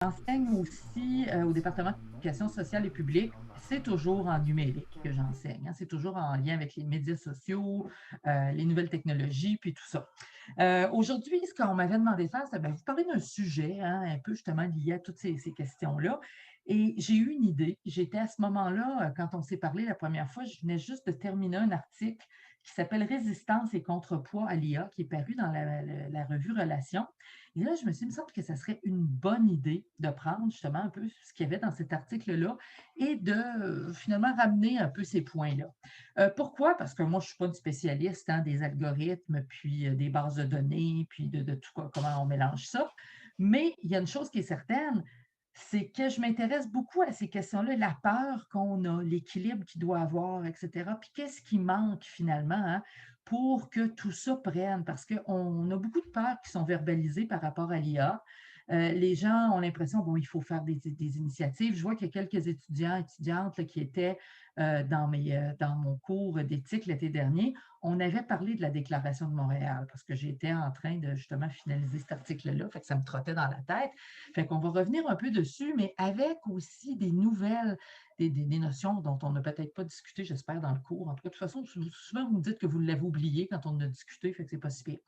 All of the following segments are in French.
J'enseigne aussi au département d'éducation sociale et publique. C'est toujours en numérique que j'enseigne, hein. C'est toujours en lien avec les médias sociaux, les nouvelles technologies, puis tout ça. Aujourd'hui, ce qu'on m'avait demandé de faire, c'est ben, vous parler d'un sujet hein, un peu justement lié à toutes ces questions-là. Et j'ai eu une idée. J'étais à ce moment-là, quand on s'est parlé la première fois, je venais juste de terminer un article qui s'appelle Résistance et contrepoids à l'IA, qui est paru dans la revue Relations. Et là, je me suis dit, il me semble que ça serait une bonne idée de prendre justement un peu ce qu'il y avait dans cet article-là et de finalement ramener un peu ces points-là. Pourquoi? Parce que moi, je ne suis pas une spécialiste hein, des algorithmes, puis des bases de données, puis de tout comment on mélange ça. Mais il y a une chose qui est certaine, c'est que je m'intéresse beaucoup à ces questions-là, la peur qu'on a, l'équilibre qu'il doit avoir, etc. Puis qu'est-ce qui manque finalement hein, pour que tout ça prenne? Parce qu'on a beaucoup de peurs qui sont verbalisées par rapport à l'IA. Les gens ont l'impression, bon, il faut faire des initiatives. Je vois qu'il y a quelques étudiants, étudiantes là, qui étaient dans mon cours d'éthique l'été dernier. On avait parlé de la Déclaration de Montréal parce que j'étais en train de justement finaliser cet article-là, fait que ça me trottait dans la tête. Fait qu'on va revenir un peu dessus, mais avec aussi des nouvelles, des notions dont on n'a peut-être pas discuté, j'espère, dans le cours. En tout cas, de toute façon, souvent, vous me dites que vous l'avez oublié quand on en a discuté, fait que c'est pas si pire.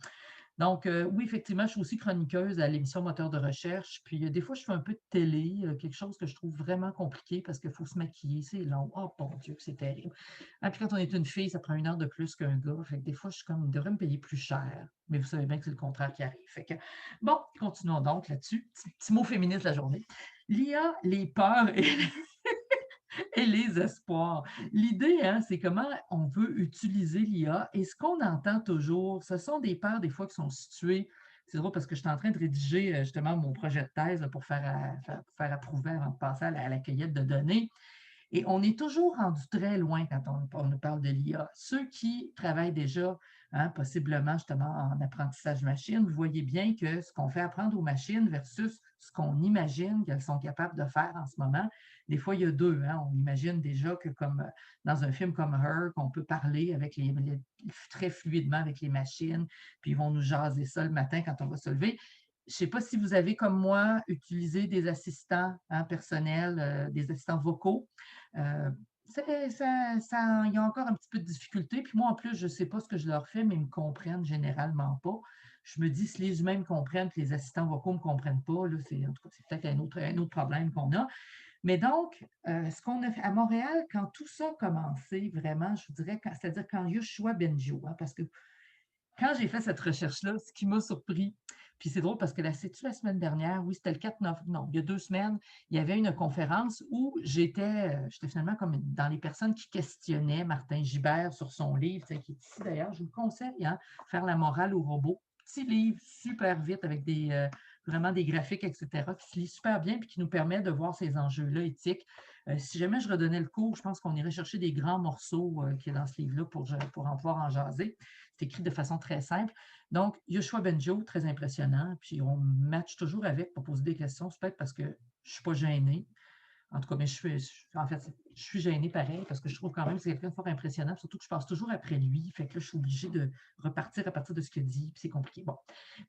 Donc, oui, effectivement, je suis aussi chroniqueuse à l'émission Moteur de recherche. Puis, des fois, je fais un peu de télé, quelque chose que je trouve vraiment compliqué parce qu'il faut se maquiller, c'est long. Oh, mon Dieu, que c'est terrible. Ah, puis, quand on est une fille, ça prend 1 heure de plus qu'un gars. Fait que des fois, je suis comme, il devrait me payer plus cher. Mais vous savez bien que c'est le contraire qui arrive. Fait que, bon, continuons donc là-dessus. Petit mot féministe de la journée. L'IA, les peurs et les espoirs. L'idée, hein, c'est comment on veut utiliser l'IA et ce qu'on entend toujours, ce sont des peurs des fois qui sont situées. C'est drôle parce que je suis en train de rédiger justement mon projet de thèse là, pour faire approuver avant de passer à la cueillette de données. Et on est toujours rendu très loin quand on nous parle de l'IA. Ceux qui travaillent déjà, hein, possiblement justement en apprentissage machine, vous voyez bien que ce qu'on fait apprendre aux machines versus ce qu'on imagine qu'elles sont capables de faire en ce moment, des fois, il y a deux. Hein. On imagine déjà que comme dans un film comme Her, qu'on peut parler avec très fluidement avec les machines, puis ils vont nous jaser ça le matin quand on va se lever. Je ne sais pas si vous avez, comme moi, utilisé des assistants hein, personnels, des assistants vocaux. Euh, il y a encore un petit peu de difficulté. Puis moi, en plus, je ne sais pas ce que je leur fais, mais ils ne me comprennent généralement pas. Je me dis, si les humains me comprennent, que les assistants vocaux ne me comprennent pas, là, en tout cas, c'est peut-être un autre problème qu'on a. Mais donc, ce qu'on a fait à Montréal, quand tout ça a commencé, vraiment, je vous dirais, c'est-à-dire quand Yoshua Benjo, hein, parce que quand j'ai fait cette recherche-là, ce qui m'a surpris, puis c'est drôle parce que c'est-tu la semaine dernière? Oui, c'était le 4 novembre. Non, il y a 2 semaines, il y avait une conférence où j'étais finalement comme dans les personnes qui questionnaient Martin Gibert sur son livre, tu sais, qui est ici d'ailleurs. Je vous le conseille, hein, Faire la morale au robot. Petit livre, super vite, avec vraiment des graphiques, etc., qui se lit super bien puis qui nous permet de voir ces enjeux-là éthiques. Si jamais je redonnais le cours, je pense qu'on irait chercher des grands morceaux qui est dans ce livre-là pour en pouvoir en jaser. C'est écrit de façon très simple. Donc, Yoshua Benjo, très impressionnant. Puis, on match toujours avec pour poser des questions. C'est peut-être parce que je ne suis pas gênée. En tout cas, mais en fait, je suis gênée pareil parce que je trouve quand même que c'est quelqu'un de fort impressionnant. Surtout que je passe toujours après lui. Fait que là, je suis obligée de repartir à partir de ce qu'il dit. Puis c'est compliqué. Bon.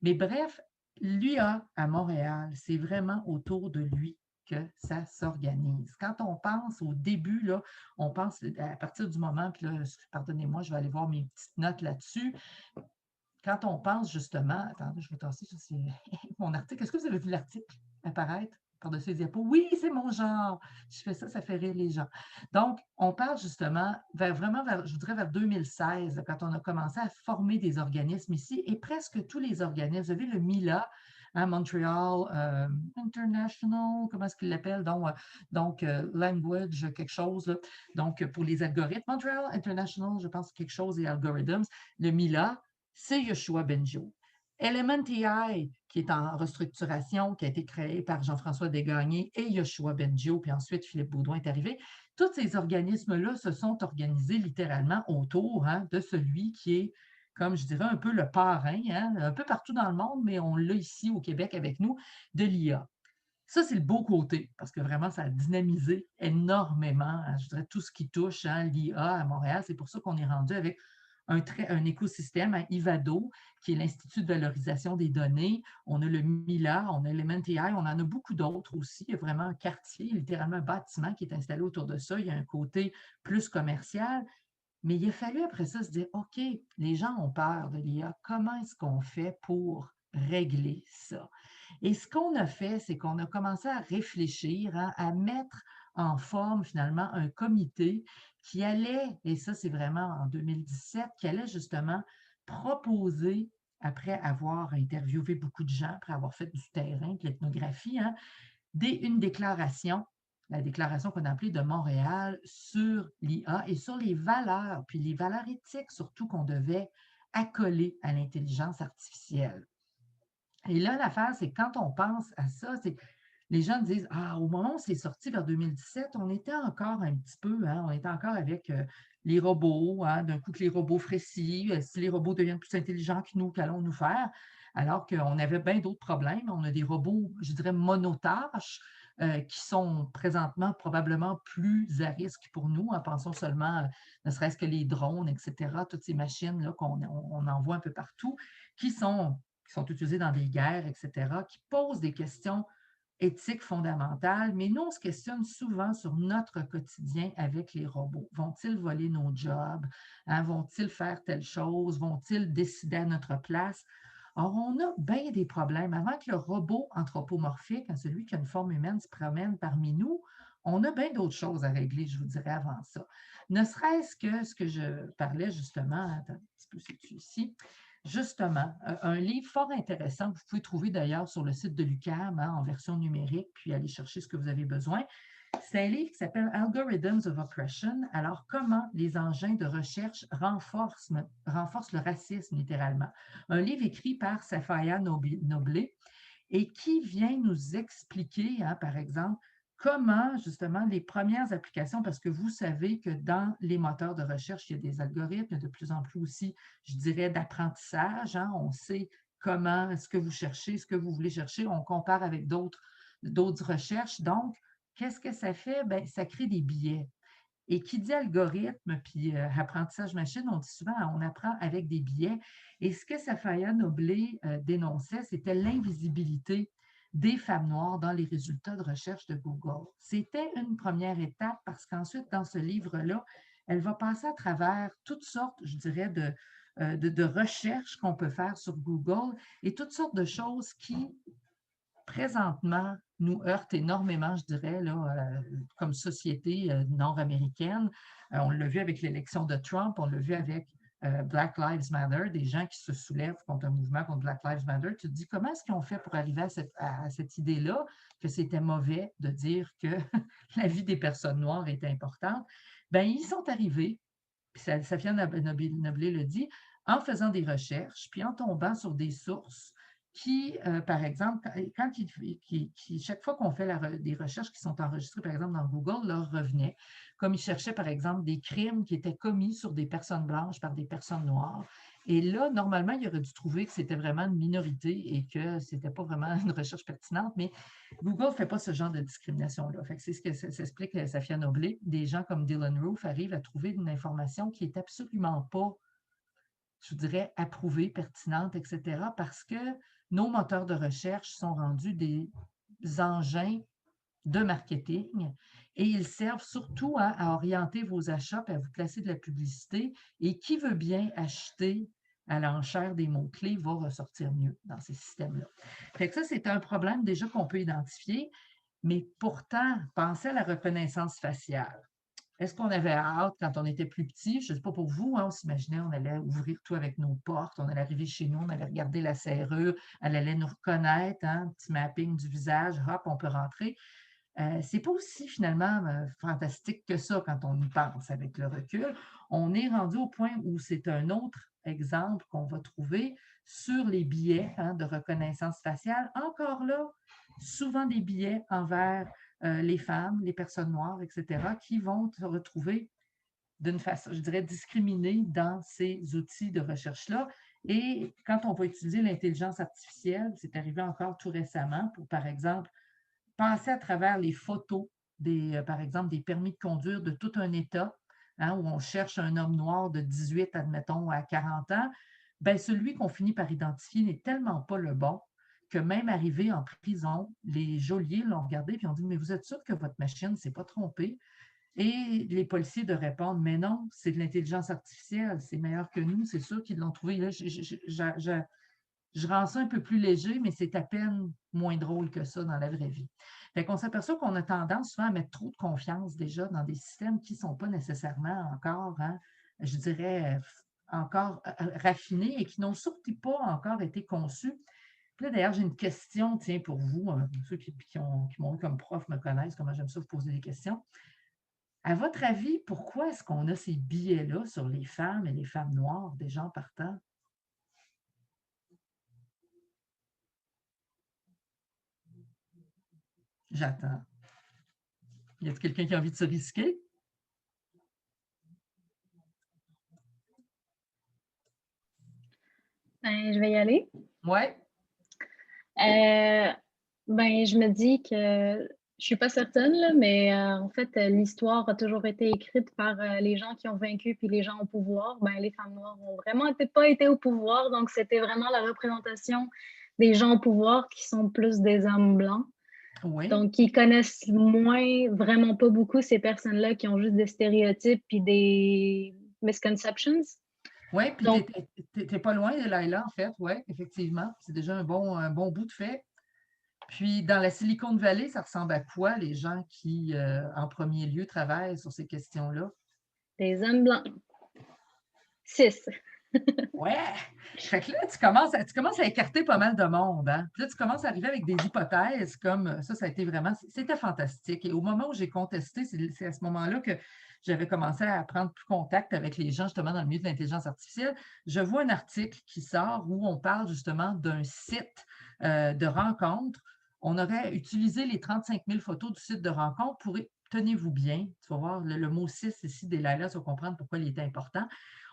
Mais bref, l'UA à Montréal, c'est vraiment autour de lui que ça s'organise. Quand on pense au début, là, on pense à partir du moment, puis là, pardonnez-moi, je vais aller voir mes petites notes là-dessus. Quand on pense justement, attendez, je vais tasser sur mon article. Est-ce que vous avez vu l'article apparaître par-dessus les diapos? Oui, c'est mon genre. Je fais ça, ça fait rire les gens. Donc, on parle justement je voudrais vers 2016, quand on a commencé à former des organismes ici, et presque tous les organismes. Vous avez le MILA, hein, Montreal International, comment est-ce qu'il l'appelle? Language, quelque chose. Là. Donc, pour les algorithmes, Montreal International, je pense quelque chose, et algorithms. Le MILA, c'est Yoshua Benjo. Element AI, qui est en restructuration, qui a été créé par Jean-François Desgagnés et Yoshua Benjo, puis ensuite Philippe Baudouin est arrivé. Tous ces organismes-là se sont organisés littéralement autour hein, de celui qui est, comme je dirais, un peu le parrain, hein, un peu partout dans le monde, mais on l'a ici au Québec avec nous, de l'IA. Ça, c'est le beau côté, parce que vraiment, ça a dynamisé énormément, hein, je dirais, tout ce qui touche hein, l'IA à Montréal. C'est pour ça qu'on est rendu avec un écosystème à Ivado, qui est l'Institut de valorisation des données. On a le Mila, on a Element AI, on en a beaucoup d'autres aussi. Il y a vraiment un quartier, littéralement un bâtiment qui est installé autour de ça. Il y a un côté plus commercial. Mais il a fallu après ça se dire, OK, les gens ont peur de l'IA. Comment est-ce qu'on fait pour régler ça? Et ce qu'on a fait, c'est qu'on a commencé à réfléchir, hein, à mettre en forme finalement un comité qui allait, et ça c'est vraiment en 2017, qui allait justement proposer, après avoir interviewé beaucoup de gens, après avoir fait du terrain, de l'ethnographie, hein, une déclaration, la déclaration qu'on a appelée de Montréal sur l'IA et sur les valeurs, puis les valeurs éthiques surtout qu'on devait accoler à l'intelligence artificielle. Et là, l'affaire, c'est que quand on pense à ça, c'est les gens disent, ah, au moment où c'est sorti vers 2017, on était encore un petit peu, hein, on était encore avec les robots, hein, d'un coup que les robots feraient ci, si les robots deviennent plus intelligents que nous, qu'allons-nous faire? Alors qu'on avait bien d'autres problèmes. On a des robots, je dirais, monotâches, qui sont présentement probablement plus à risque pour nous. Hein. Pensons seulement, ne serait-ce que les drones, etc., toutes ces machines-là qu'on envoie un peu partout, qui sont utilisées dans des guerres, etc., qui posent des questions éthiques fondamentales, mais nous, on se questionne souvent sur notre quotidien avec les robots. Vont-ils voler nos jobs? Hein? Vont-ils faire telle chose? Vont-ils décider à notre place? Or, on a bien des problèmes. Avant que le robot anthropomorphique, hein, celui qui a une forme humaine, se promène parmi nous, on a bien d'autres choses à régler, je vous dirais, avant ça. Ne serait-ce que ce que je parlais justement, attends, un petit peu, c'est ici, justement, un livre fort intéressant que vous pouvez trouver d'ailleurs sur le site de l'UQAM, hein, en version numérique, puis aller chercher ce que vous avez besoin. C'est un livre qui s'appelle Algorithms of Oppression. Alors, comment les engins de recherche renforcent le racisme, littéralement. Un livre écrit par Safaya Noblé et qui vient nous expliquer, hein, par exemple, comment justement les premières applications, parce que vous savez que dans les moteurs de recherche, il y a des algorithmes, de plus en plus aussi, je dirais, d'apprentissage. Hein, on sait comment est-ce que vous cherchez, ce que vous voulez chercher, on compare avec d'autres recherches. Donc, qu'est-ce que ça fait? Bien, ça crée des biais. Et qui dit algorithme puis apprentissage machine, on dit souvent on apprend avec des biais. Et ce que Safaya Noblé dénonçait, c'était l'invisibilité des femmes noires dans les résultats de recherche de Google. C'était une première étape parce qu'ensuite, dans ce livre-là, elle va passer à travers toutes sortes, je dirais, de recherches qu'on peut faire sur Google et toutes sortes de choses qui présentement, nous heurte énormément, je dirais, là, comme société nord-américaine. On l'a vu avec l'élection de Trump, on l'a vu avec Black Lives Matter, des gens qui se soulèvent contre un mouvement contre Black Lives Matter. Tu te dis, comment est-ce qu'ils ont fait pour arriver à cette idée-là, que c'était mauvais de dire que la vie des personnes noires est importante? Bien, ils sont arrivés, puis Safia Noblé le dit, en faisant des recherches, puis en tombant sur des sources qui, par exemple, chaque fois qu'on fait des recherches qui sont enregistrées, par exemple, dans Google, leur revenaient, comme ils cherchaient, par exemple, des crimes qui étaient commis sur des personnes blanches par des personnes noires. Et là, normalement, il aurait dû trouver que c'était vraiment une minorité et que ce n'était pas vraiment une recherche pertinente, mais Google ne fait pas ce genre de discrimination-là. C'est ce que s'explique Safia Noblé. Des gens comme Dylan Roof arrivent à trouver une information qui n'est absolument pas, je dirais, approuvée, pertinente, etc., parce que nos moteurs de recherche sont rendus des engins de marketing et ils servent surtout à orienter vos achats et à vous placer de la publicité. Et qui veut bien acheter à l'enchère des mots-clés va ressortir mieux dans ces systèmes-là. Fait que ça, c'est un problème déjà qu'on peut identifier, mais pourtant, pensez à la reconnaissance faciale. Est-ce qu'on avait hâte quand on était plus petit? Je ne sais pas pour vous, hein, on s'imaginait, on allait ouvrir tout avec nos portes, on allait arriver chez nous, on allait regarder la serrure, elle allait nous reconnaître, hein, un petit mapping du visage, hop, on peut rentrer. C'est pas aussi finalement fantastique que ça quand on y pense avec le recul. On est rendu au point où c'est un autre exemple qu'on va trouver sur les biais, hein, de reconnaissance faciale. Encore là, souvent des biais envers les femmes, les personnes noires, etc., qui vont se retrouver d'une façon, je dirais, discriminés dans ces outils de recherche-là. Et quand on va utiliser l'intelligence artificielle, c'est arrivé encore tout récemment pour, par exemple, passer à travers les photos par exemple, des permis de conduire de tout un État, hein, où on cherche un homme noir de 18, admettons, à 40 ans, ben celui qu'on finit par identifier n'est tellement pas le bon que même arrivé en prison, les geôliers l'ont regardé et ont dit: «Mais vous êtes sûr que votre machine ne s'est pas trompée?» Et les policiers de répondre: «Mais non, c'est de l'intelligence artificielle, c'est meilleur que nous, c'est sûr qu'ils l'ont trouvé». Là, je rends ça un peu plus léger, mais c'est à peine moins drôle que ça dans la vraie vie. Fait qu'on s'aperçoit qu'on a tendance souvent à mettre trop de confiance déjà dans des systèmes qui ne sont pas nécessairement encore, hein, je dirais, encore raffinés et qui n'ont surtout pas encore été conçus. Puis là, d'ailleurs, j'ai une question, tiens, pour vous, ceux qui m'ont eu comme prof me connaissent, comment j'aime ça vous poser des questions. À votre avis, pourquoi est-ce qu'on a ces biais-là sur les femmes et les femmes noires, des gens partant? J'attends. Y a-t-il quelqu'un qui a envie de se risquer? Ben, je vais y aller. Ouais. Euh, ben, je me dis que je suis pas certaine, là, mais en fait, l'histoire a toujours été écrite par les gens qui ont vaincu puis les gens au pouvoir. Ben, les femmes noires ont vraiment pas été au pouvoir, donc c'était vraiment la représentation des gens au pouvoir qui sont plus des hommes blancs. Oui. Donc, ils connaissent moins, vraiment pas beaucoup ces personnes-là qui ont juste des stéréotypes puis des misconceptions. Oui, puis Donc, t'es pas loin de Laila, en fait, oui, effectivement. C'est déjà un bon bout de fait. Puis, dans la Silicon Valley, ça ressemble à quoi, les gens qui, en premier lieu, travaillent sur ces questions-là? des hommes blancs. 6. Ouais! Fait que là, tu commences à écarter pas mal de monde, hein? Puis là, tu commences à arriver avec des hypothèses comme ça a été vraiment, c'était fantastique. Et au moment où j'ai contesté, c'est à ce moment-là que j'avais commencé à prendre plus contact avec les gens, justement, dans le milieu de l'intelligence artificielle. Je vois un article qui sort où on parle justement d'un site de rencontre. On aurait utilisé les 35 000 photos du site de rencontre pour, tenez-vous bien, tu vas voir le mot 6 ici, des Laila, tu vas comprendre pourquoi il est important.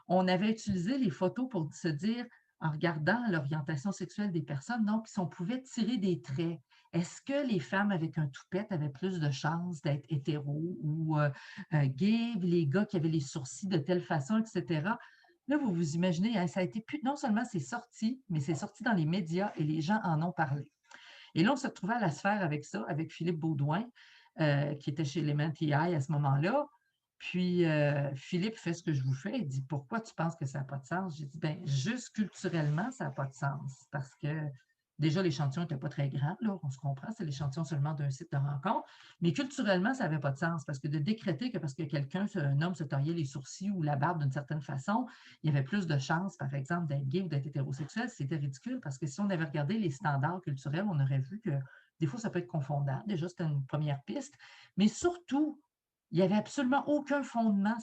On avait utilisé les photos pour se dire, en regardant l'orientation sexuelle des personnes, donc si on pouvait tirer des traits. Est-ce que les femmes avec un toupette avaient plus de chances d'être hétéros ou gays, les gars qui avaient les sourcils de telle façon, etc. Là, vous vous imaginez, hein, ça a été plus, non seulement c'est sorti, mais c'est sorti dans les médias et les gens en ont parlé. Et là, on se retrouvait à la sphère avec ça, avec Philippe Baudouin, qui était chez Element AI à ce moment-là. Puis Philippe fait ce que je vous fais. Il dit: «Pourquoi tu penses que ça n'a pas de sens?» J'ai dit: «Ben, juste culturellement, ça n'a pas de sens parce que déjà, l'échantillon n'était pas très grand, là, on se comprend, c'est l'échantillon seulement d'un site de rencontre. Mais culturellement, ça n'avait pas de sens parce que de décréter que parce que un homme se taillait les sourcils ou la barbe d'une certaine façon, il y avait plus de chances, par exemple, d'être gay ou d'être hétérosexuel, c'était ridicule parce que si on avait regardé les standards culturels, on aurait vu que des fois, ça peut être confondant. Déjà, c'était une première piste. Mais surtout, il n'y avait absolument aucun fondement.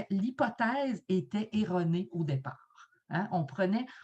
L'hypothèse était erronée au départ. Hein.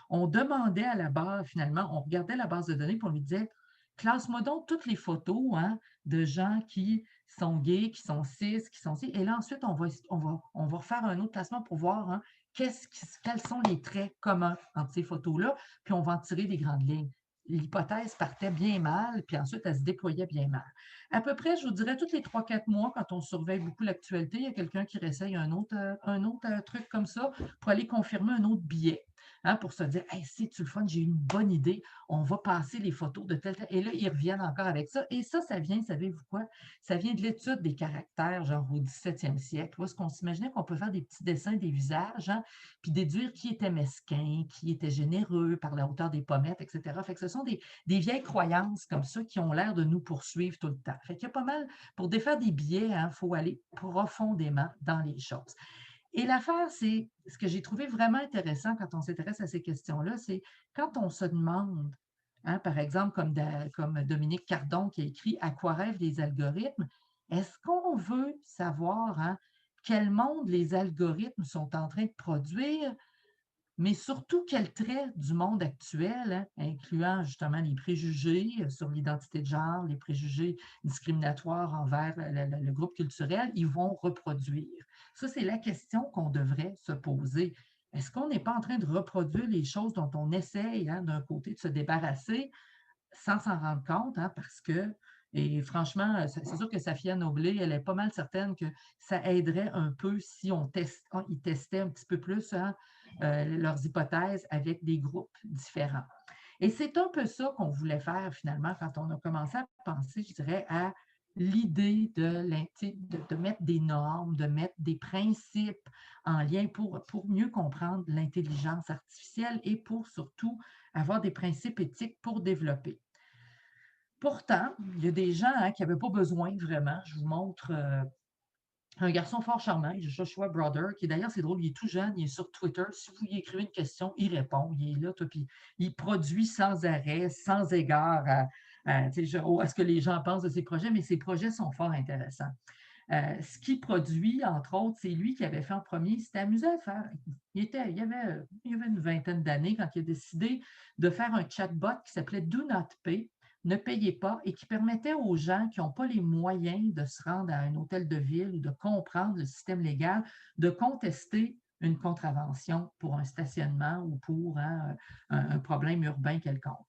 On demandait à la base, finalement, on regardait la base de données et on lui disait: classe-moi donc toutes les photos, hein, de gens qui sont gays, qui sont cis, qui sont ci. Et là, ensuite, on va refaire un autre classement pour voir, hein, quels sont les traits communs entre ces photos-là, puis on va en tirer des grandes lignes. L'hypothèse partait bien mal, puis ensuite, elle se déployait bien mal. À peu près, je vous dirais, tous les 3 4 mois, quand on surveille beaucoup l'actualité, il y a quelqu'un qui réessaye un autre truc comme ça pour aller confirmer un autre billet. Hein, pour se dire: hey, c'est-tu le fun, j'ai une bonne idée, on va passer les photos de tel, tel. Et là, ils reviennent encore avec ça. Et ça vient, savez-vous quoi? Ça vient de l'étude des caractères, genre au 17e siècle, où est-ce qu'on s'imaginait qu'on peut faire des petits dessins des visages, hein, puis déduire qui était mesquin, qui était généreux par la hauteur des pommettes, etc. Fait que ce sont des vieilles croyances comme ça qui ont l'air de nous poursuivre tout le temps. Fait qu'il y a pas mal, pour défaire des biais, il faut aller profondément dans les choses. Et l'affaire, c'est ce que j'ai trouvé vraiment intéressant quand on s'intéresse à ces questions-là, c'est quand on se demande, hein, par exemple, comme Dominique Cardon qui a écrit À quoi rêvent les algorithmes, est-ce qu'on veut savoir, hein, quel monde les algorithmes sont en train de produire, mais surtout quels traits du monde actuel, hein, incluant justement les préjugés sur l'identité de genre, les préjugés discriminatoires envers le groupe culturel, ils vont reproduire. Ça, c'est la question qu'on devrait se poser. Est-ce qu'on n'est pas en train de reproduire les choses dont on essaye, hein, d'un côté, de se débarrasser sans s'en rendre compte, hein, parce que Et franchement, c'est sûr que Safia Noblé, elle est pas mal certaine que ça aiderait un peu si ils testaient un petit peu plus hein, leurs hypothèses avec des groupes différents. Et c'est un peu ça qu'on voulait faire finalement quand on a commencé à penser, je dirais, à l'idée de mettre des normes, de mettre des principes en lien pour mieux comprendre l'intelligence artificielle et pour surtout avoir des principes éthiques pour développer. Pourtant, il y a des gens hein, qui n'avaient pas besoin vraiment. Je vous montre un garçon fort charmant, Joshua Brother, qui d'ailleurs, c'est drôle, il est tout jeune, il est sur Twitter. Si vous lui écrivez une question, il répond, il est là, puis il produit sans arrêt, sans égard à ce que les gens pensent de ses projets, mais ses projets sont fort intéressants. Ce qu'il produit, entre autres, c'est lui qui avait fait en premier, il s'était amusé à faire. Il y avait une vingtaine d'années quand il a décidé de faire un chatbot qui s'appelait Do Not Pay, ne payez pas, et qui permettait aux gens qui n'ont pas les moyens de se rendre à un hôtel de ville ou de comprendre le système légal, de contester une contravention pour un stationnement ou pour hein, un problème urbain quelconque.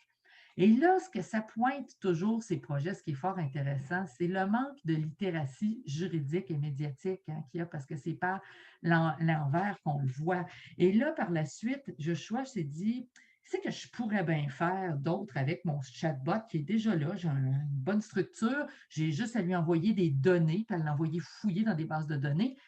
Et là, ce que ça pointe toujours, ces projets, ce qui est fort intéressant, c'est le manque de littératie juridique et médiatique hein, qu'il y a, parce que c'est par l'envers qu'on le voit. Et là, par la suite, Joshua s'est dit, c'est que je pourrais bien faire d'autres avec mon chatbot qui est déjà là, j'ai une bonne structure, j'ai juste à lui envoyer des données, puis à l'envoyer fouiller dans des bases de données.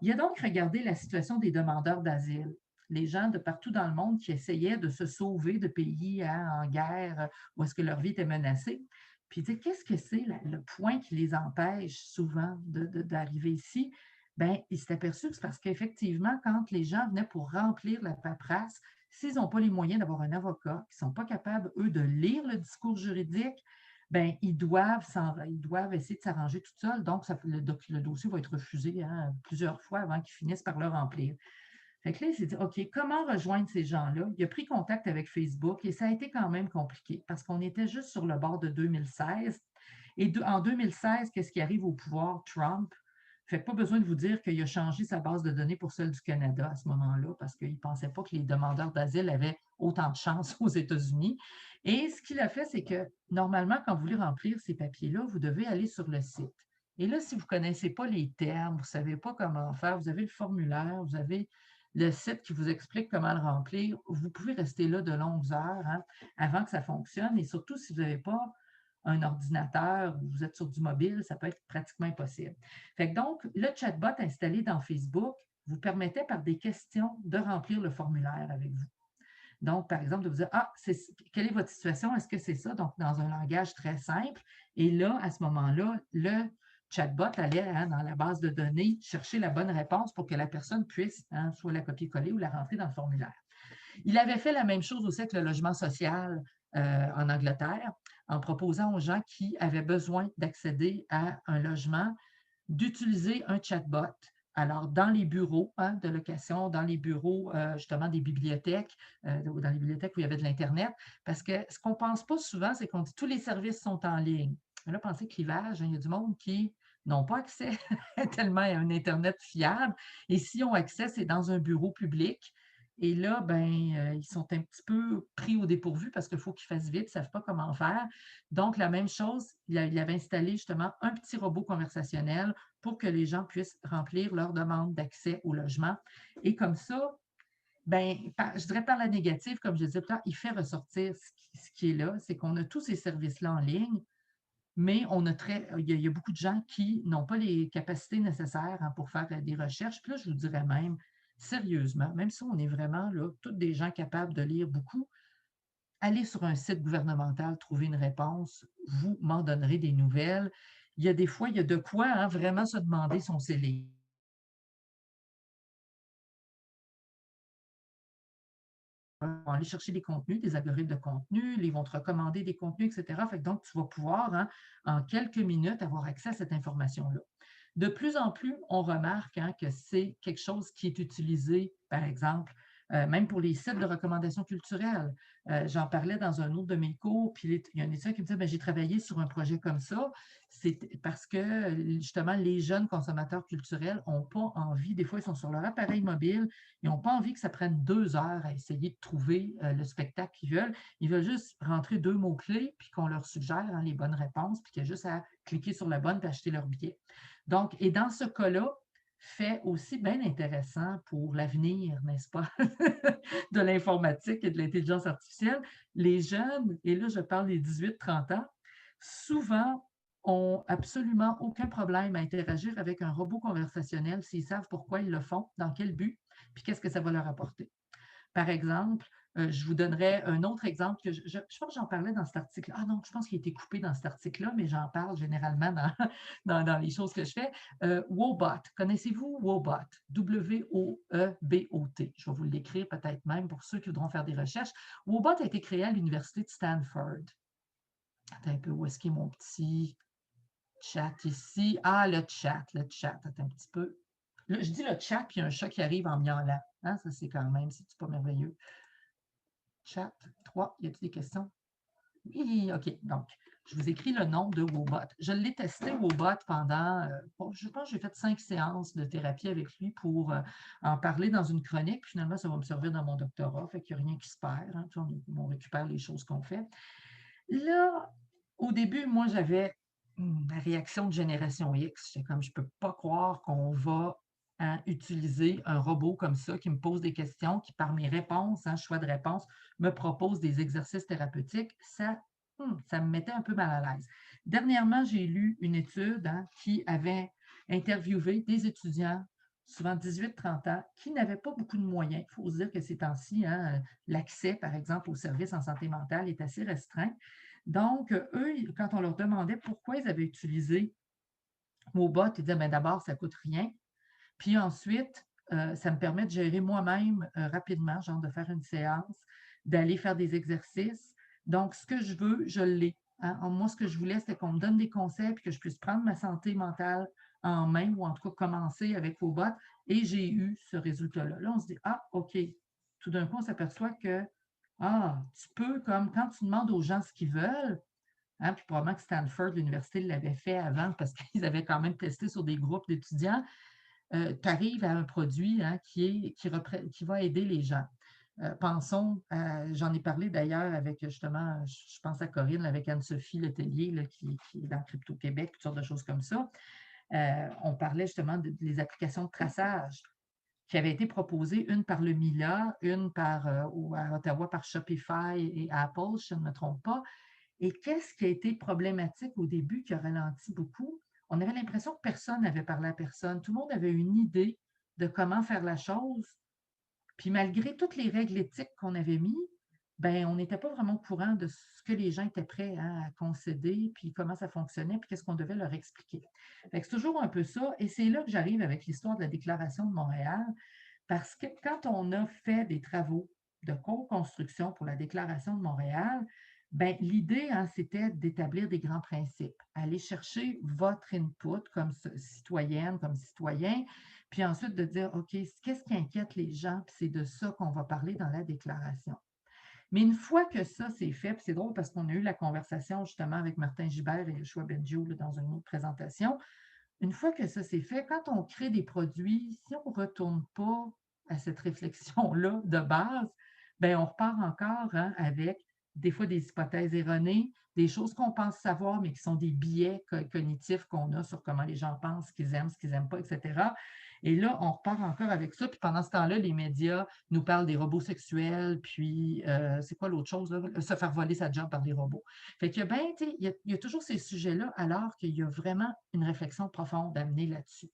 Il a donc regardé la situation des demandeurs d'asile, les gens de partout dans le monde qui essayaient de se sauver de pays hein, en guerre où est-ce que leur vie était menacée. Puis, tu sais, qu'est-ce que c'est le point qui les empêche souvent d'arriver ici? Bien, il s'est aperçu que c'est parce qu'effectivement, quand les gens venaient pour remplir la paperasse, s'ils n'ont pas les moyens d'avoir un avocat, qu'ils ne sont pas capables, eux, de lire le discours juridique, ben, ils doivent essayer de s'arranger tout seuls. Donc, le dossier va être refusé hein, plusieurs fois avant qu'ils finissent par le remplir. Fait que là, il s'est dit, OK, comment rejoindre ces gens-là? Il a pris contact avec Facebook et ça a été quand même compliqué parce qu'on était juste sur le bord de 2016. Et en 2016, qu'est-ce qui arrive au pouvoir? Trump. Fait que pas besoin de vous dire qu'il a changé sa base de données pour celle du Canada à ce moment-là parce qu'il ne pensait pas que les demandeurs d'asile avaient autant de chance aux États-Unis. Et ce qu'il a fait, c'est que normalement, quand vous voulez remplir ces papiers-là, vous devez aller sur le site. Et là, si vous ne connaissez pas les termes, vous ne savez pas comment faire, vous avez le formulaire, vous avez le site qui vous explique comment le remplir, vous pouvez rester là de longues heures hein, avant que ça fonctionne. Et surtout, si vous n'avez pas un ordinateur ou vous êtes sur du mobile, ça peut être pratiquement impossible. Fait que donc, le chatbot installé dans Facebook vous permettait par des questions de remplir le formulaire avec vous. Donc, par exemple, de vous dire, ah, quelle est votre situation? Est-ce que c'est ça? Donc, dans un langage très simple. Et là, à ce moment-là, le chatbot allait hein, dans la base de données chercher la bonne réponse pour que la personne puisse hein, soit la copier-coller ou la rentrer dans le formulaire. Il avait fait la même chose aussi avec le logement social en Angleterre, en proposant aux gens qui avaient besoin d'accéder à un logement d'utiliser un chatbot. Alors, dans les bureaux hein, de location, dans les bureaux justement des bibliothèques, ou dans les bibliothèques où il y avait de l'Internet, parce que ce qu'on ne pense pas souvent, c'est qu'on dit tous les services sont en ligne. Mais là, pensez clivage, hein, il y a du monde qui n'ont pas accès tellement à un Internet fiable. Et s'ils ont accès, c'est dans un bureau public. Et là, ben, ils sont un petit peu pris au dépourvu parce qu'il faut qu'ils fassent vite, ils ne savent pas comment faire. Donc, la même chose, il avait installé justement un petit robot conversationnel pour que les gens puissent remplir leur demande d'accès au logement. Et comme ça, ben, je dirais par la négative, comme je disais tout à l'heure, il fait ressortir ce qui est là, c'est qu'on a tous ces services-là en ligne, mais il y a beaucoup de gens qui n'ont pas les capacités nécessaires hein, pour faire des recherches. Puis là, je vous dirais même, sérieusement, même si on est vraiment là, toutes des gens capables de lire beaucoup, allez sur un site gouvernemental, trouver une réponse, vous m'en donnerez des nouvelles. Il y a des fois, il y a de quoi hein, vraiment se demander son scellé. Ils vont aller chercher des contenus, des algorithmes de contenu, ils vont te recommander des contenus, etc. Fait que donc, tu vas pouvoir, hein, en quelques minutes, avoir accès à cette information-là. De plus en plus, on remarque hein, que c'est quelque chose qui est utilisé, par exemple, même pour les sites de recommandations culturelles. J'en parlais dans un autre de mes cours, puis il y a un étudiant qui me disait, ben, j'ai travaillé sur un projet comme ça. C'est parce que justement, les jeunes consommateurs culturels n'ont pas envie, des fois, ils sont sur leur appareil mobile, ils n'ont pas envie que ça prenne 2 heures à essayer de trouver le spectacle qu'ils veulent. Ils veulent juste rentrer 2 mots-clés, puis qu'on leur suggère les bonnes réponses, puis qu'il y a juste à cliquer sur la bonne et acheter leur billet. Donc, et dans ce cas-là, fait aussi bien intéressant pour l'avenir, n'est-ce pas, de l'informatique et de l'intelligence artificielle. Les jeunes, et là je parle des 18-30 ans, souvent ont absolument aucun problème à interagir avec un robot conversationnel s'ils savent pourquoi ils le font, dans quel but, puis qu'est-ce que ça va leur apporter. Par exemple, je vous donnerai un autre exemple que je pense que j'en parlais dans cet article. Ah non, je pense qu'il a été coupé dans cet article-là, mais j'en parle généralement dans, dans les choses que je fais. Wobot, connaissez-vous Wobot? W-O-E-B-O-T. Je vais vous l'écrire peut-être même pour ceux qui voudront faire des recherches. Wobot a été créé à l'Université de Stanford. Attends un peu, où est-ce qu'il est mon petit chat ici? Ah, le chat. Attends un petit peu. Là, je dis le chat, puis il y a un chat qui arrive en miaulant. Hein, ça, c'est quand même, c'est pas merveilleux. Chat 3, y a-t-il des questions? Oui, OK. Donc, je vous écris le nom de Wobot. Je l'ai testé, Wobot, pendant, je pense que j'ai fait 5 séances de thérapie avec lui pour en parler dans une chronique. Puis finalement, ça va me servir dans mon doctorat. Fait qu'il n'y a rien qui se perd. Hein, on récupère les choses qu'on fait. Là, au début, moi, j'avais la réaction de génération X. J'étais comme, je ne peux pas croire qu'on va utiliser un robot comme ça qui me pose des questions, qui par mes réponses, choix de réponse, me propose des exercices thérapeutiques. Ça me mettait un peu mal à l'aise. Dernièrement, j'ai lu une étude qui avait interviewé des étudiants, souvent 18-30 ans, qui n'avaient pas beaucoup de moyens. Il faut se dire que ces temps-ci, l'accès, par exemple, aux services en santé mentale est assez restreint. Donc, eux, quand on leur demandait pourquoi ils avaient utilisé Mobot, ils disaient, ben, d'abord, ça ne coûte rien. Puis ensuite, ça me permet de gérer moi-même rapidement, genre de faire une séance, d'aller faire des exercices. Donc, ce que je veux, je l'ai. Hein. Moi, ce que je voulais, c'était qu'on me donne des conseils puis que je puisse prendre ma santé mentale en main ou en tout cas commencer avec Mobot. Et j'ai eu ce résultat-là. Là, on se dit, ah, OK. Tout d'un coup, on s'aperçoit que, tu peux, comme quand tu demandes aux gens ce qu'ils veulent, hein, puis probablement que Stanford, l'université, l'avait fait avant parce qu'ils avaient quand même testé sur des groupes d'étudiants, tu arrives à un produit qui va aider les gens. Pensons, j'en ai parlé d'ailleurs avec justement, je pense à Corinne, avec Anne-Sophie Letellier, là, qui est dans Crypto Québec, toutes sortes de choses comme ça. On parlait justement des applications de traçage qui avaient été proposées, une par le Mila, une à Ottawa par Shopify et Apple, si je ne me trompe pas. Et qu'est-ce qui a été problématique au début, qui a ralenti beaucoup? On avait l'impression que personne n'avait parlé à personne. Tout le monde avait une idée de comment faire la chose. Puis malgré toutes les règles éthiques qu'on avait mis, ben, on n'était pas vraiment au courant de ce que les gens étaient prêts à concéder, puis comment ça fonctionnait, puis qu'est-ce qu'on devait leur expliquer. Fait que c'est toujours un peu ça. Et c'est là que j'arrive avec l'histoire de la Déclaration de Montréal, parce que quand on a fait des travaux de co-construction pour la Déclaration de Montréal, ben, l'idée, c'était d'établir des grands principes, aller chercher votre input comme citoyenne, comme citoyen, puis ensuite de dire, OK, qu'est-ce qui inquiète les gens, puis c'est de ça qu'on va parler dans la déclaration. Mais une fois que ça, c'est fait, puis c'est drôle parce qu'on a eu la conversation justement avec Martin Gibert et Yoshua Bengio dans une autre présentation, une fois que ça c'est fait, quand on crée des produits, si on ne retourne pas à cette réflexion-là de base, bien, on repart encore avec des fois des hypothèses erronées, des choses qu'on pense savoir, mais qui sont des biais cognitifs qu'on a sur comment les gens pensent, ce qu'ils n'aiment pas, etc. Et là, on repart encore avec ça. Puis pendant ce temps-là, les médias nous parlent des robots sexuels, puis c'est quoi l'autre chose, là? Se faire voler sa job par des robots. Fait que, ben, il y a toujours ces sujets-là, alors qu'il y a vraiment une réflexion profonde à mener là-dessus.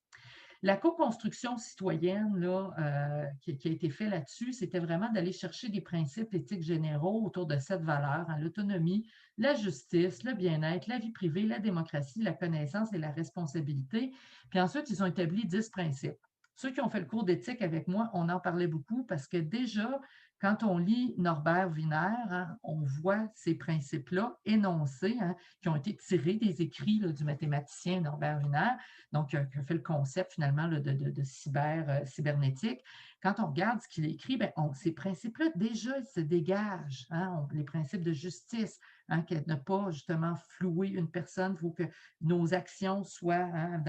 La co-construction citoyenne là, qui a été faite là-dessus, c'était vraiment d'aller chercher des principes éthiques généraux autour de 7 valeurs, l'autonomie, la justice, le bien-être, la vie privée, la démocratie, la connaissance et la responsabilité. Puis ensuite, ils ont établi 10 principes. Ceux qui ont fait le cours d'éthique avec moi, on en parlait beaucoup parce que déjà, Quand on lit Norbert Wiener, hein, on voit ces principes-là énoncés, hein, qui ont été tirés des écrits là, du mathématicien Norbert Wiener, donc qui a fait le concept finalement là, de cybernétique. Quand on regarde ce qu'il écrit, ben, ces principes-là, déjà, ils se dégagent. Hein, les principes de justice, hein, que ne pas justement flouer une personne, il faut que nos actions soient hein,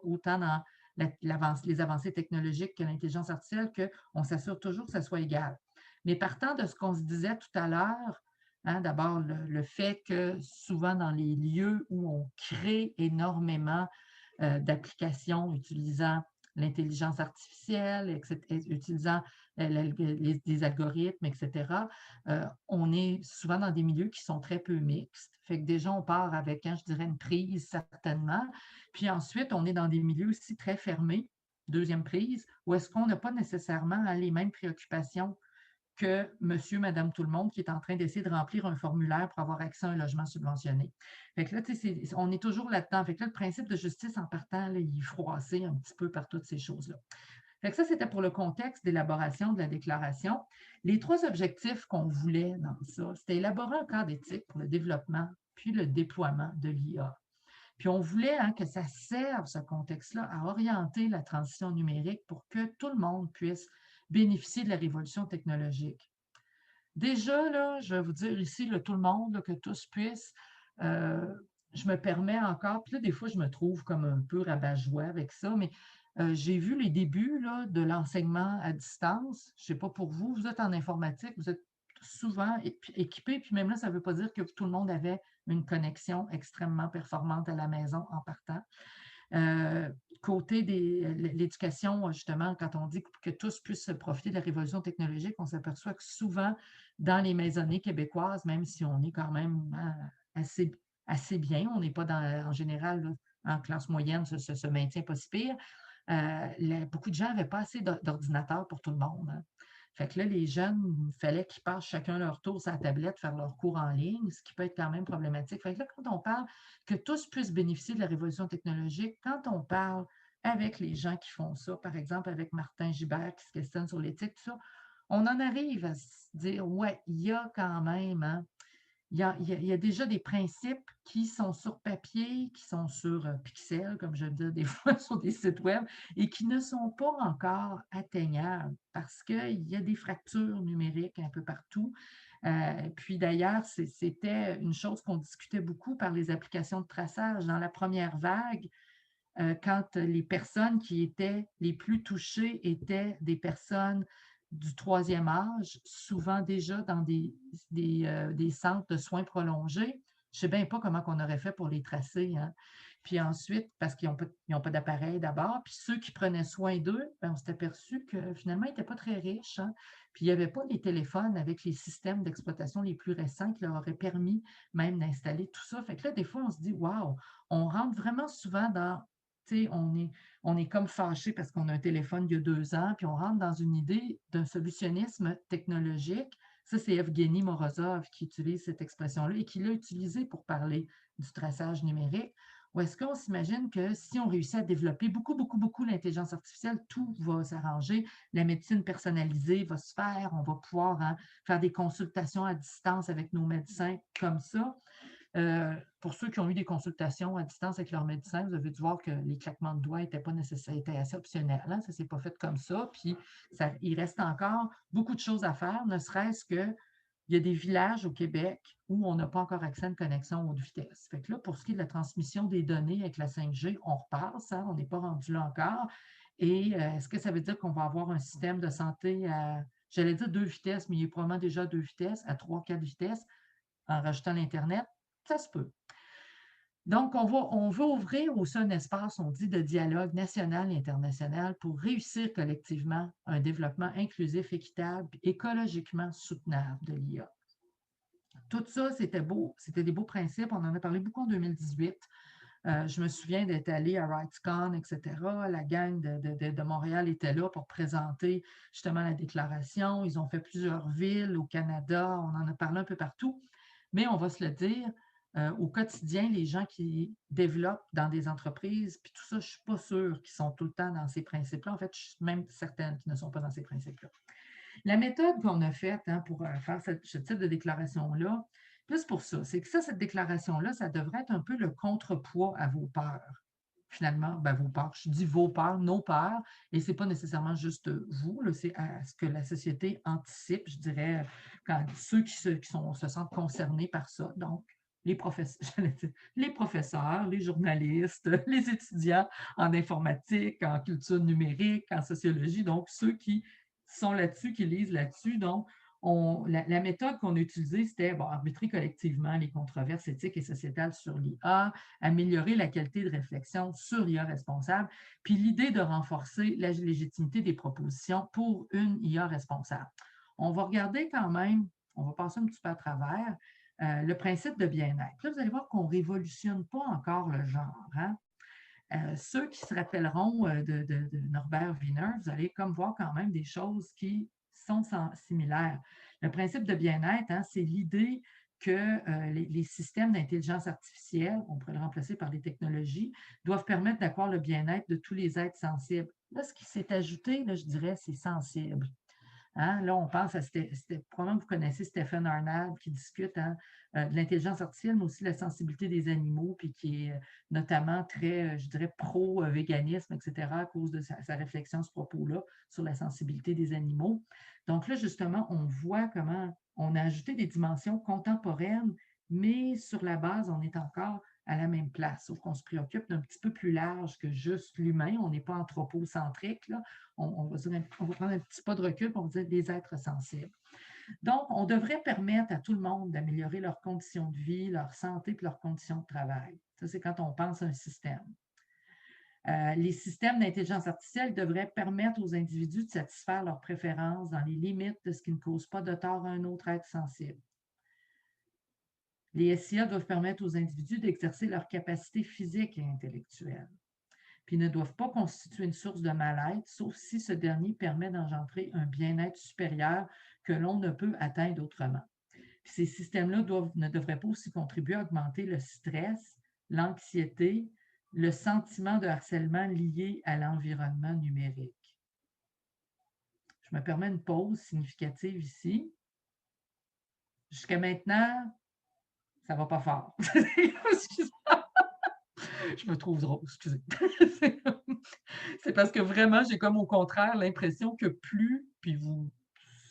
autant dans les avancées technologiques que l'intelligence artificielle, qu'on s'assure toujours que ça soit égal. Mais partant de ce qu'on se disait tout à l'heure, hein, d'abord le fait que souvent dans les lieux où on crée énormément d'applications utilisant l'intelligence artificielle, utilisant des algorithmes, etc., on est souvent dans des milieux qui sont très peu mixtes. Fait que déjà, on part avec, hein, je dirais, une prise certainement. Puis ensuite, on est dans des milieux aussi très fermés, deuxième prise, où est-ce qu'on n'a pas nécessairement hein, les mêmes préoccupations que monsieur, madame, tout le monde qui est en train d'essayer de remplir un formulaire pour avoir accès à un logement subventionné. Fait que là, tu sais, on est toujours là-dedans. Fait que là, le principe de justice en partant, là, il est froissé un petit peu par toutes ces choses-là. Fait que ça, c'était pour le contexte d'élaboration de la déclaration. Les trois objectifs qu'on voulait dans ça, c'était élaborer un cadre éthique pour le développement puis le déploiement de l'IA. Puis on voulait hein, que ça serve, ce contexte-là, à orienter la transition numérique pour que tout le monde puisse bénéficier de la révolution technologique. Déjà, là, je vais vous dire ici, là, tout le monde, là, que tous puissent, euh, je me permets encore, puis là, des fois, je me trouve comme un peu rabat-joie avec ça, mais j'ai vu les débuts là, de l'enseignement à distance. Je ne sais pas pour vous, vous êtes en informatique, vous êtes souvent équipés, puis même là, ça ne veut pas dire que tout le monde avait une connexion extrêmement performante à la maison en partant. Côté de l'éducation, justement, quand on dit que tous puissent profiter de la révolution technologique, on s'aperçoit que souvent, dans les maisonnées québécoises, même si on est quand même hein, assez, assez bien, on n'est pas en général là, en classe moyenne, ce maintien pas si pire, beaucoup de gens n'avaient pas assez d'ordinateurs pour tout le monde. Hein. Fait que là, les jeunes, il fallait qu'ils passent chacun leur tour sur la tablette, faire leurs cours en ligne, ce qui peut être quand même problématique. Fait que là, quand on parle que tous puissent bénéficier de la révolution technologique, quand on parle avec les gens qui font ça, par exemple avec Martin Gibert qui se questionne sur l'éthique, tout ça, on en arrive à se dire, ouais, il y a quand même, hein, il y a déjà des principes qui sont sur papier, qui sont sur Pixel, comme je le dis des fois sur des sites web, et qui ne sont pas encore atteignables parce qu'il y a des fractures numériques un peu partout. Puis d'ailleurs, c'était une chose qu'on discutait beaucoup par les applications de traçage. Dans la première vague, quand les personnes qui étaient les plus touchées étaient des personnes du troisième âge, souvent déjà dans des centres de soins prolongés. Je ne sais bien pas comment on aurait fait pour les tracer. Hein. Puis ensuite, parce qu'ils n'ont pas d'appareil d'abord, puis ceux qui prenaient soin d'eux, ben, on s'est aperçu que finalement, ils n'étaient pas très riches. Hein. Puis il n'y avait pas les téléphones avec les systèmes d'exploitation les plus récents qui leur auraient permis même d'installer tout ça. Fait que là, des fois, on se dit, waouh, on rentre vraiment souvent dans on est comme fâché parce qu'on a un téléphone il y a 2 ans, puis on rentre dans une idée d'un solutionnisme technologique. Ça, c'est Evgeny Morozov qui utilise cette expression-là et qui l'a utilisée pour parler du traçage numérique. Ou est-ce qu'on s'imagine que si on réussit à développer beaucoup, beaucoup, beaucoup l'intelligence artificielle, tout va s'arranger, la médecine personnalisée va se faire, on va pouvoir hein, faire des consultations à distance avec nos médecins comme ça. Pour ceux qui ont eu des consultations à distance avec leur médecin, vous avez dû voir que les claquements de doigts n'étaient pas nécessaires, étaient assez optionnels. Hein? Ça ne s'est pas fait comme ça. Puis, il reste encore beaucoup de choses à faire, ne serait-ce qu'il y a des villages au Québec où on n'a pas encore accès à une connexion haute vitesse. Fait que là, pour ce qui est de la transmission des données avec la 5G, on repasse, hein? On n'est pas rendu là encore. Et est-ce que ça veut dire qu'on va avoir un système de santé à, j'allais dire 2 vitesses, mais il est probablement déjà à 2 vitesses, à 3, 4 vitesses, en rajoutant l'Internet? Ça se peut. Donc, on veut ouvrir aussi un espace, on dit, de dialogue national et international pour réussir collectivement un développement inclusif, équitable, écologiquement soutenable de l'IA. Tout ça, c'était beau, c'était des beaux principes. On en a parlé beaucoup en 2018. Je me souviens d'être allée à RightsCon, etc. La gang de Montréal était là pour présenter justement la déclaration. Ils ont fait plusieurs villes au Canada. On en a parlé un peu partout. Mais on va se le dire, au quotidien, les gens qui développent dans des entreprises, puis tout ça, je ne suis pas sûre qu'ils sont tout le temps dans ces principes-là. En fait, je suis même certaine qu'ils ne sont pas dans ces principes-là. La méthode qu'on a faite hein, pour faire ce type de déclaration-là, plus pour ça, c'est que ça, cette déclaration-là, ça devrait être un peu le contrepoids à vos peurs. Finalement, ben, vos peurs. Je dis vos peurs, nos peurs, et c'est pas nécessairement juste vous, là, c'est à ce que la société anticipe, je dirais, quand ceux se sentent concernés par ça. Donc, les professeurs, les professeurs, les journalistes, les étudiants en informatique, en culture numérique, en sociologie, donc ceux qui sont là-dessus, qui lisent là-dessus. Donc, la méthode qu'on a utilisée, c'était bon, arbitrer collectivement les controverses éthiques et sociétales sur l'IA, améliorer la qualité de réflexion sur l'IA responsable, puis l'idée de renforcer la légitimité des propositions pour une IA responsable. On va regarder quand même, on va passer un petit peu à travers, le principe de bien-être. Là, vous allez voir qu'on ne révolutionne pas encore le genre. Hein? Ceux qui se rappelleront de Norbert Wiener, vous allez comme voir quand même des choses qui sont similaires. Le principe de bien-être, hein, c'est l'idée que les systèmes d'intelligence artificielle, on pourrait le remplacer par les technologies, doivent permettre d'accroître le bien-être de tous les êtres sensibles. Là, ce qui s'est ajouté, là, je dirais, c'est sensible. Hein? Là, on pense à, probablement que vous connaissez Stephen Arnold qui discute hein, de l'intelligence artificielle, mais aussi de la sensibilité des animaux, puis qui est notamment très, je dirais, pro-véganisme, etc., à cause de sa réflexion à ce propos-là sur la sensibilité des animaux. Donc là, justement, on voit comment on a ajouté des dimensions contemporaines, mais sur la base, on est encore à la même place, sauf qu'on se préoccupe d'un petit peu plus large que juste l'humain. On n'est pas anthropocentrique, là. On va prendre un petit pas de recul pour dire des êtres sensibles. Donc, on devrait permettre à tout le monde d'améliorer leurs conditions de vie, leur santé et leurs conditions de travail. Ça, c'est quand on pense à un système. Les systèmes d'intelligence artificielle devraient permettre aux individus de satisfaire leurs préférences dans les limites de ce qui ne cause pas de tort à un autre être sensible. Les SIA doivent permettre aux individus d'exercer leurs capacités physiques et intellectuelles, puis ne doivent pas constituer une source de mal-être, sauf si ce dernier permet d'engendrer un bien-être supérieur que l'on ne peut atteindre autrement. Puis ces systèmes-là ne devraient pas aussi contribuer à augmenter le stress, l'anxiété, le sentiment de harcèlement lié à l'environnement numérique. Je me permets une pause significative ici. Jusqu'à maintenant, ça ne va pas fort. Je me trouve drôle, excusez. C'est parce que vraiment, j'ai comme au contraire l'impression que plus, puis vous,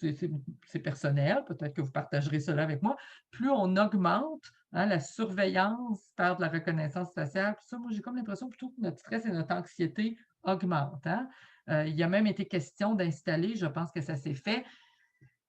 c'est personnel, peut-être que vous partagerez cela avec moi, plus on augmente hein, la surveillance par de la reconnaissance faciale, ça, moi, j'ai comme l'impression plutôt que notre stress et notre anxiété augmentent. Hein. Il y a même été question d'installer, je pense que ça s'est fait,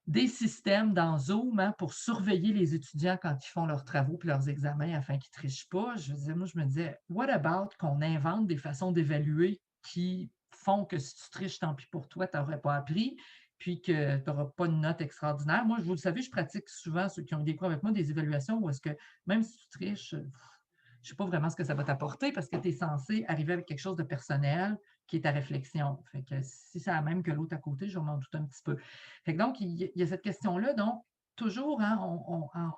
des systèmes dans Zoom hein, pour surveiller les étudiants quand ils font leurs travaux et leurs examens afin qu'ils ne trichent pas. Moi, je me disais, what about qu'on invente des façons d'évaluer qui font que si tu triches, tant pis pour toi, tu n'aurais pas appris, puis que tu n'auras pas une note extraordinaire. Moi, vous le savez, je pratique souvent, ceux qui ont des cours avec moi, des évaluations où est-ce que même si tu triches, je ne sais pas vraiment ce que ça va t'apporter parce que tu es censé arriver avec quelque chose de personnel qui est ta réflexion. Fait que si c'est la même que l'autre à côté, je m'en doute un petit peu. Fait que donc, il y a cette question-là. Donc, toujours, hein,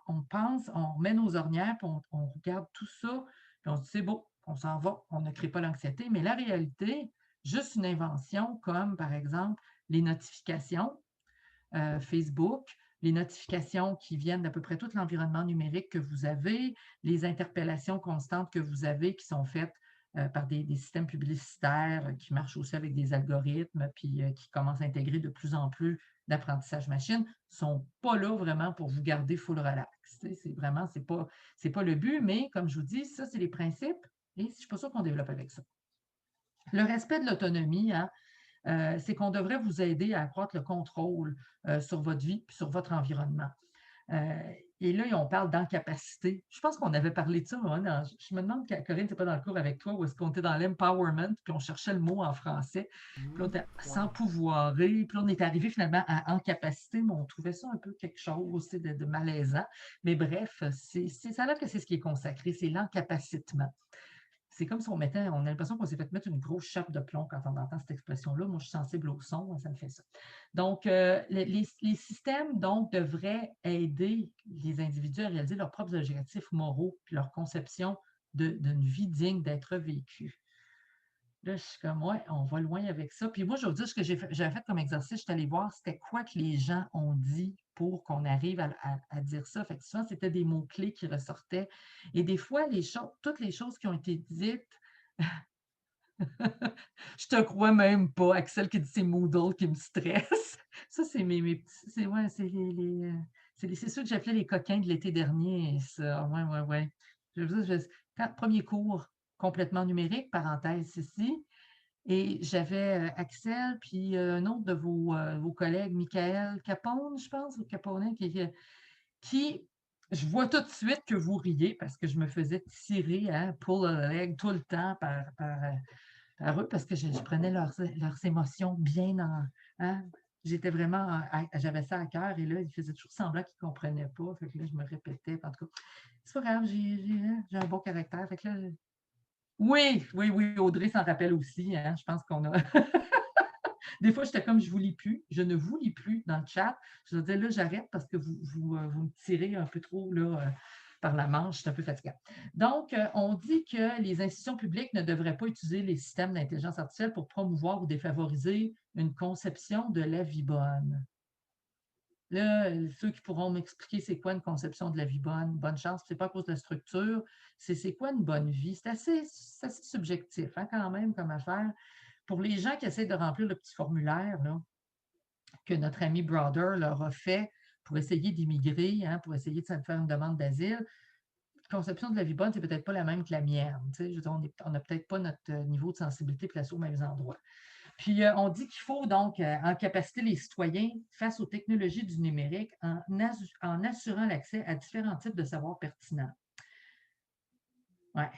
on pense, on met nos ornières, puis on regarde tout ça, puis on se dit, c'est beau, on s'en va, on ne crée pas l'anxiété. Mais la réalité, juste une invention comme, par exemple, les notifications, Facebook, les notifications qui viennent d'à peu près tout l'environnement numérique que vous avez, les interpellations constantes que vous avez qui sont faites par des systèmes publicitaires qui marchent aussi avec des algorithmes, puis qui commencent à intégrer de plus en plus d'apprentissage machine, ne sont pas là vraiment pour vous garder full relax. C'est vraiment, c'est pas le but, mais comme je vous dis, ça, c'est les principes et je ne suis pas sûre qu'on développe avec ça. Le respect de l'autonomie, hein, c'est qu'on devrait vous aider à accroître le contrôle sur votre vie et sur votre environnement. Et là, on parle d'incapacité. Je pense qu'on avait parlé de ça. Hein, je me demande, Corinne, tu n'es pas dans le cours avec toi, ou est-ce qu'on était dans l'empowerment, puis on cherchait le mot en français, puis là, on était sans pouvoirer, puis là, on est arrivé finalement à incapacité, mais on trouvait ça un peu quelque chose aussi de malaisant. Mais bref, ça a l'air que c'est ce qui est consacré, c'est l'encapacitement. C'est comme si on a l'impression qu'on s'est fait mettre une grosse chape de plomb quand on entend cette expression-là. Moi, je suis sensible au son, ça me fait ça. Donc, les systèmes, donc, devraient aider les individus à réaliser leurs propres objectifs moraux puis leur conception d'une vie digne d'être vécue. Là, je suis comme, ouais, on va loin avec ça. Puis moi, je vais vous dire ce que j'avais fait comme exercice. Je suis allée voir c'était quoi que les gens ont dit pour qu'on arrive à dire ça. Fait que souvent, c'était des mots-clés qui ressortaient. Et des fois, toutes les choses qui ont été dites, je te crois même pas, Axel qui dit c'est Moodle qui me stresse. Ça, c'est mes petits, c'est ouais, c'est ceux que j'appelais les coquins de l'été dernier, ça. Ouais, ouais, ouais. Je veux dire, premier cours complètement numérique, parenthèse ici. Et j'avais, Axel, puis, un autre de vos collègues, Michael Capone, je pense, ou Capone, qui je vois tout de suite que vous riez parce que je me faisais tirer, hein, pull a leg tout le temps par eux parce que je prenais leurs émotions bien hein, j'étais vraiment, j'avais ça à cœur et là, ils faisaient toujours semblant qu'ils ne comprenaient pas. Fait que là, je me répétais. En tout cas, c'est pas grave, j'ai un bon caractère. Fait que là, oui, oui, oui, Audrey s'en rappelle aussi. Hein, je pense qu'on a. Des fois, j'étais comme je vous lis plus, je ne vous lis plus dans le chat. Je disais là, j'arrête parce que vous me tirez un peu trop là, par la manche, c'est un peu fatigant. Donc, on dit que les institutions publiques ne devraient pas utiliser les systèmes d'intelligence artificielle pour promouvoir ou défavoriser une conception de la vie bonne. Là, ceux qui pourront m'expliquer c'est quoi une conception de la vie bonne, bonne chance, c'est pas à cause de la structure, c'est quoi une bonne vie? C'est assez subjectif hein, quand même comme affaire. Pour les gens qui essaient de remplir le petit formulaire là, que notre ami Brother leur a fait pour essayer d'immigrer, hein, pour essayer de faire une demande d'asile, la conception de la vie bonne, c'est peut-être pas la même que la mienne. Je veux dire, on n'a peut-être pas notre niveau de sensibilité placé aux mêmes endroits. Puis, on dit qu'il faut donc en capaciter les citoyens face aux technologies du numérique en assurant l'accès à différents types de savoirs pertinents. Ouais.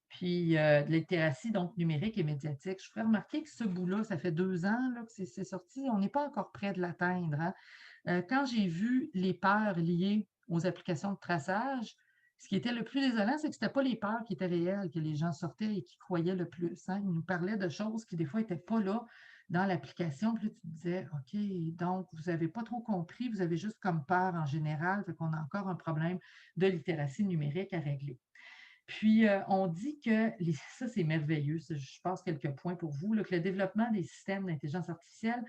Puis, de littératie donc numérique et médiatique. Je ferais remarquer que ce bout-là, ça fait 2 ans là, que c'est sorti. On n'est pas encore près de l'atteindre. Hein. Quand j'ai vu les peurs liées aux applications de traçage, ce qui était le plus désolant, c'est que ce n'était pas les peurs qui étaient réelles, que les gens sortaient et qui croyaient le plus. Hein. Ils nous parlaient de choses qui, des fois, n'étaient pas là dans l'application. Puis là, tu te disais, OK, donc, vous n'avez pas trop compris, vous avez juste comme peur en général, fait qu'on a encore un problème de littératie numérique à régler. Puis, on dit que, ça c'est merveilleux, ça, je passe quelques points pour vous, là, que le développement des systèmes d'intelligence artificielle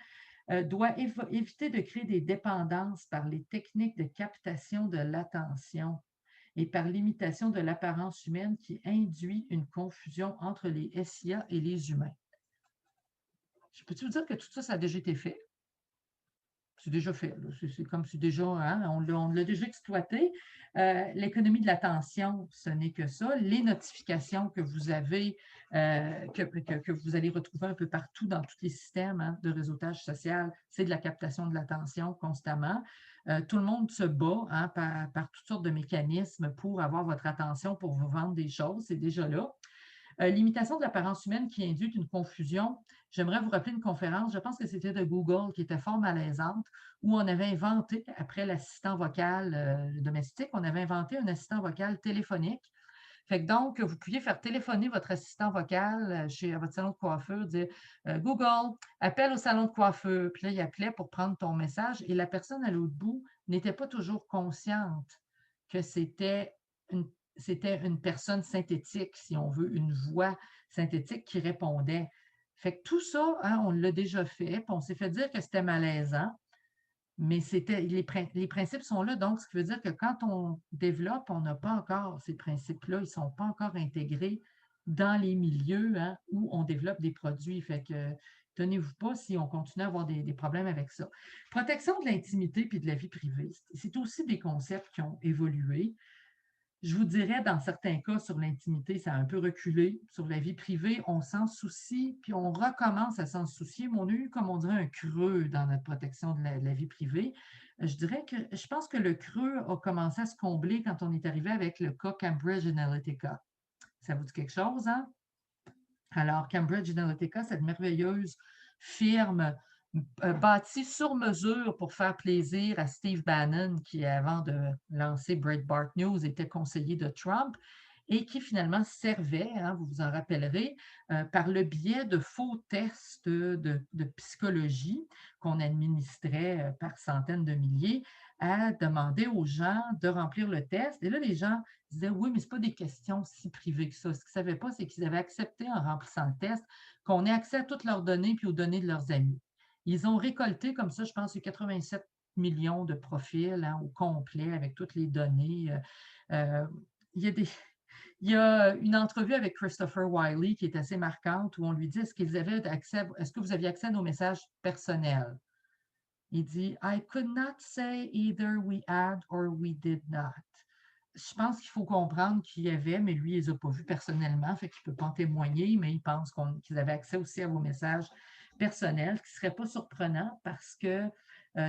doit éviter de créer des dépendances par les techniques de captation de l'attention et par l'imitation de l'apparence humaine qui induit une confusion entre les SIA et les humains. Je peux-tu vous dire que tout ça, ça a déjà été fait? C'est déjà fait. C'est comme si déjà, hein, on l'a déjà exploité. L'économie de l'attention, ce n'est que ça. Les notifications que vous avez, que vous allez retrouver un peu partout dans tous les systèmes hein, de réseautage social, c'est de la captation de l'attention constamment. Tout le monde se bat hein, par toutes sortes de mécanismes pour avoir votre attention, pour vous vendre des choses. C'est déjà là. L'imitation de l'apparence humaine qui induit une confusion. J'aimerais vous rappeler une conférence, je pense que c'était de Google, qui était fort malaisante, où on avait inventé, après l'assistant vocal domestique, on avait inventé un assistant vocal téléphonique. Fait que donc, vous pouviez faire téléphoner votre assistant vocal à votre salon de coiffure, dire Google, appelle au salon de coiffure. Puis là, il appelait pour prendre ton message et la personne à l'autre bout n'était pas toujours consciente que c'était une personne synthétique, si on veut, une voix synthétique qui répondait. Fait que tout ça, hein, on l'a déjà fait, puis on s'est fait dire que c'était malaisant, mais les principes sont là. Donc, ce qui veut dire que quand on développe, on n'a pas encore ces principes-là, ils ne sont pas encore intégrés dans les milieux hein, où on développe des produits. Fait que tenez-vous pas si on continue à avoir des problèmes avec ça. Protection de l'intimité puis de la vie privée, c'est aussi des concepts qui ont évolué. Je vous dirais, dans certains cas, sur l'intimité, ça a un peu reculé. Sur la vie privée, on s'en soucie, puis on recommence à s'en soucier, mais on a eu, comme on dirait, un creux dans notre protection de la vie privée. Je pense que le creux a commencé à se combler quand on est arrivé avec le cas Cambridge Analytica. Ça vous dit quelque chose, hein? Alors, Cambridge Analytica, cette merveilleuse firme bâtie sur mesure pour faire plaisir à Steve Bannon, qui, avant de lancer Breitbart News, était conseiller de Trump et qui finalement servait, hein, vous vous en rappellerez, par le biais de faux tests de psychologie qu'on administrait par centaines de milliers, à demander aux gens de remplir le test. Et là, les gens disaient, oui, mais ce pas des questions si privées que ça. Ce qu'ils ne savaient pas, c'est qu'ils avaient accepté en remplissant le test qu'on ait accès à toutes leurs données puis aux données de leurs amis. Ils ont récolté comme ça, je pense, 87 millions de profils hein, au complet avec toutes les données. Il y a des, il y a une entrevue avec Christopher Wiley qui est assez marquante où on lui dit est-ce qu'ils avaient accès, est-ce que vous aviez accès à nos messages personnels? Il dit I could not say either we had or we did not. Je pense qu'il faut comprendre qu'il y avait, mais lui, il ne les a pas vus personnellement, fait qu'il ne peut pas en témoigner, mais il pense qu'ils avaient accès aussi à vos messages personnels, ce qui ne serait pas surprenant parce que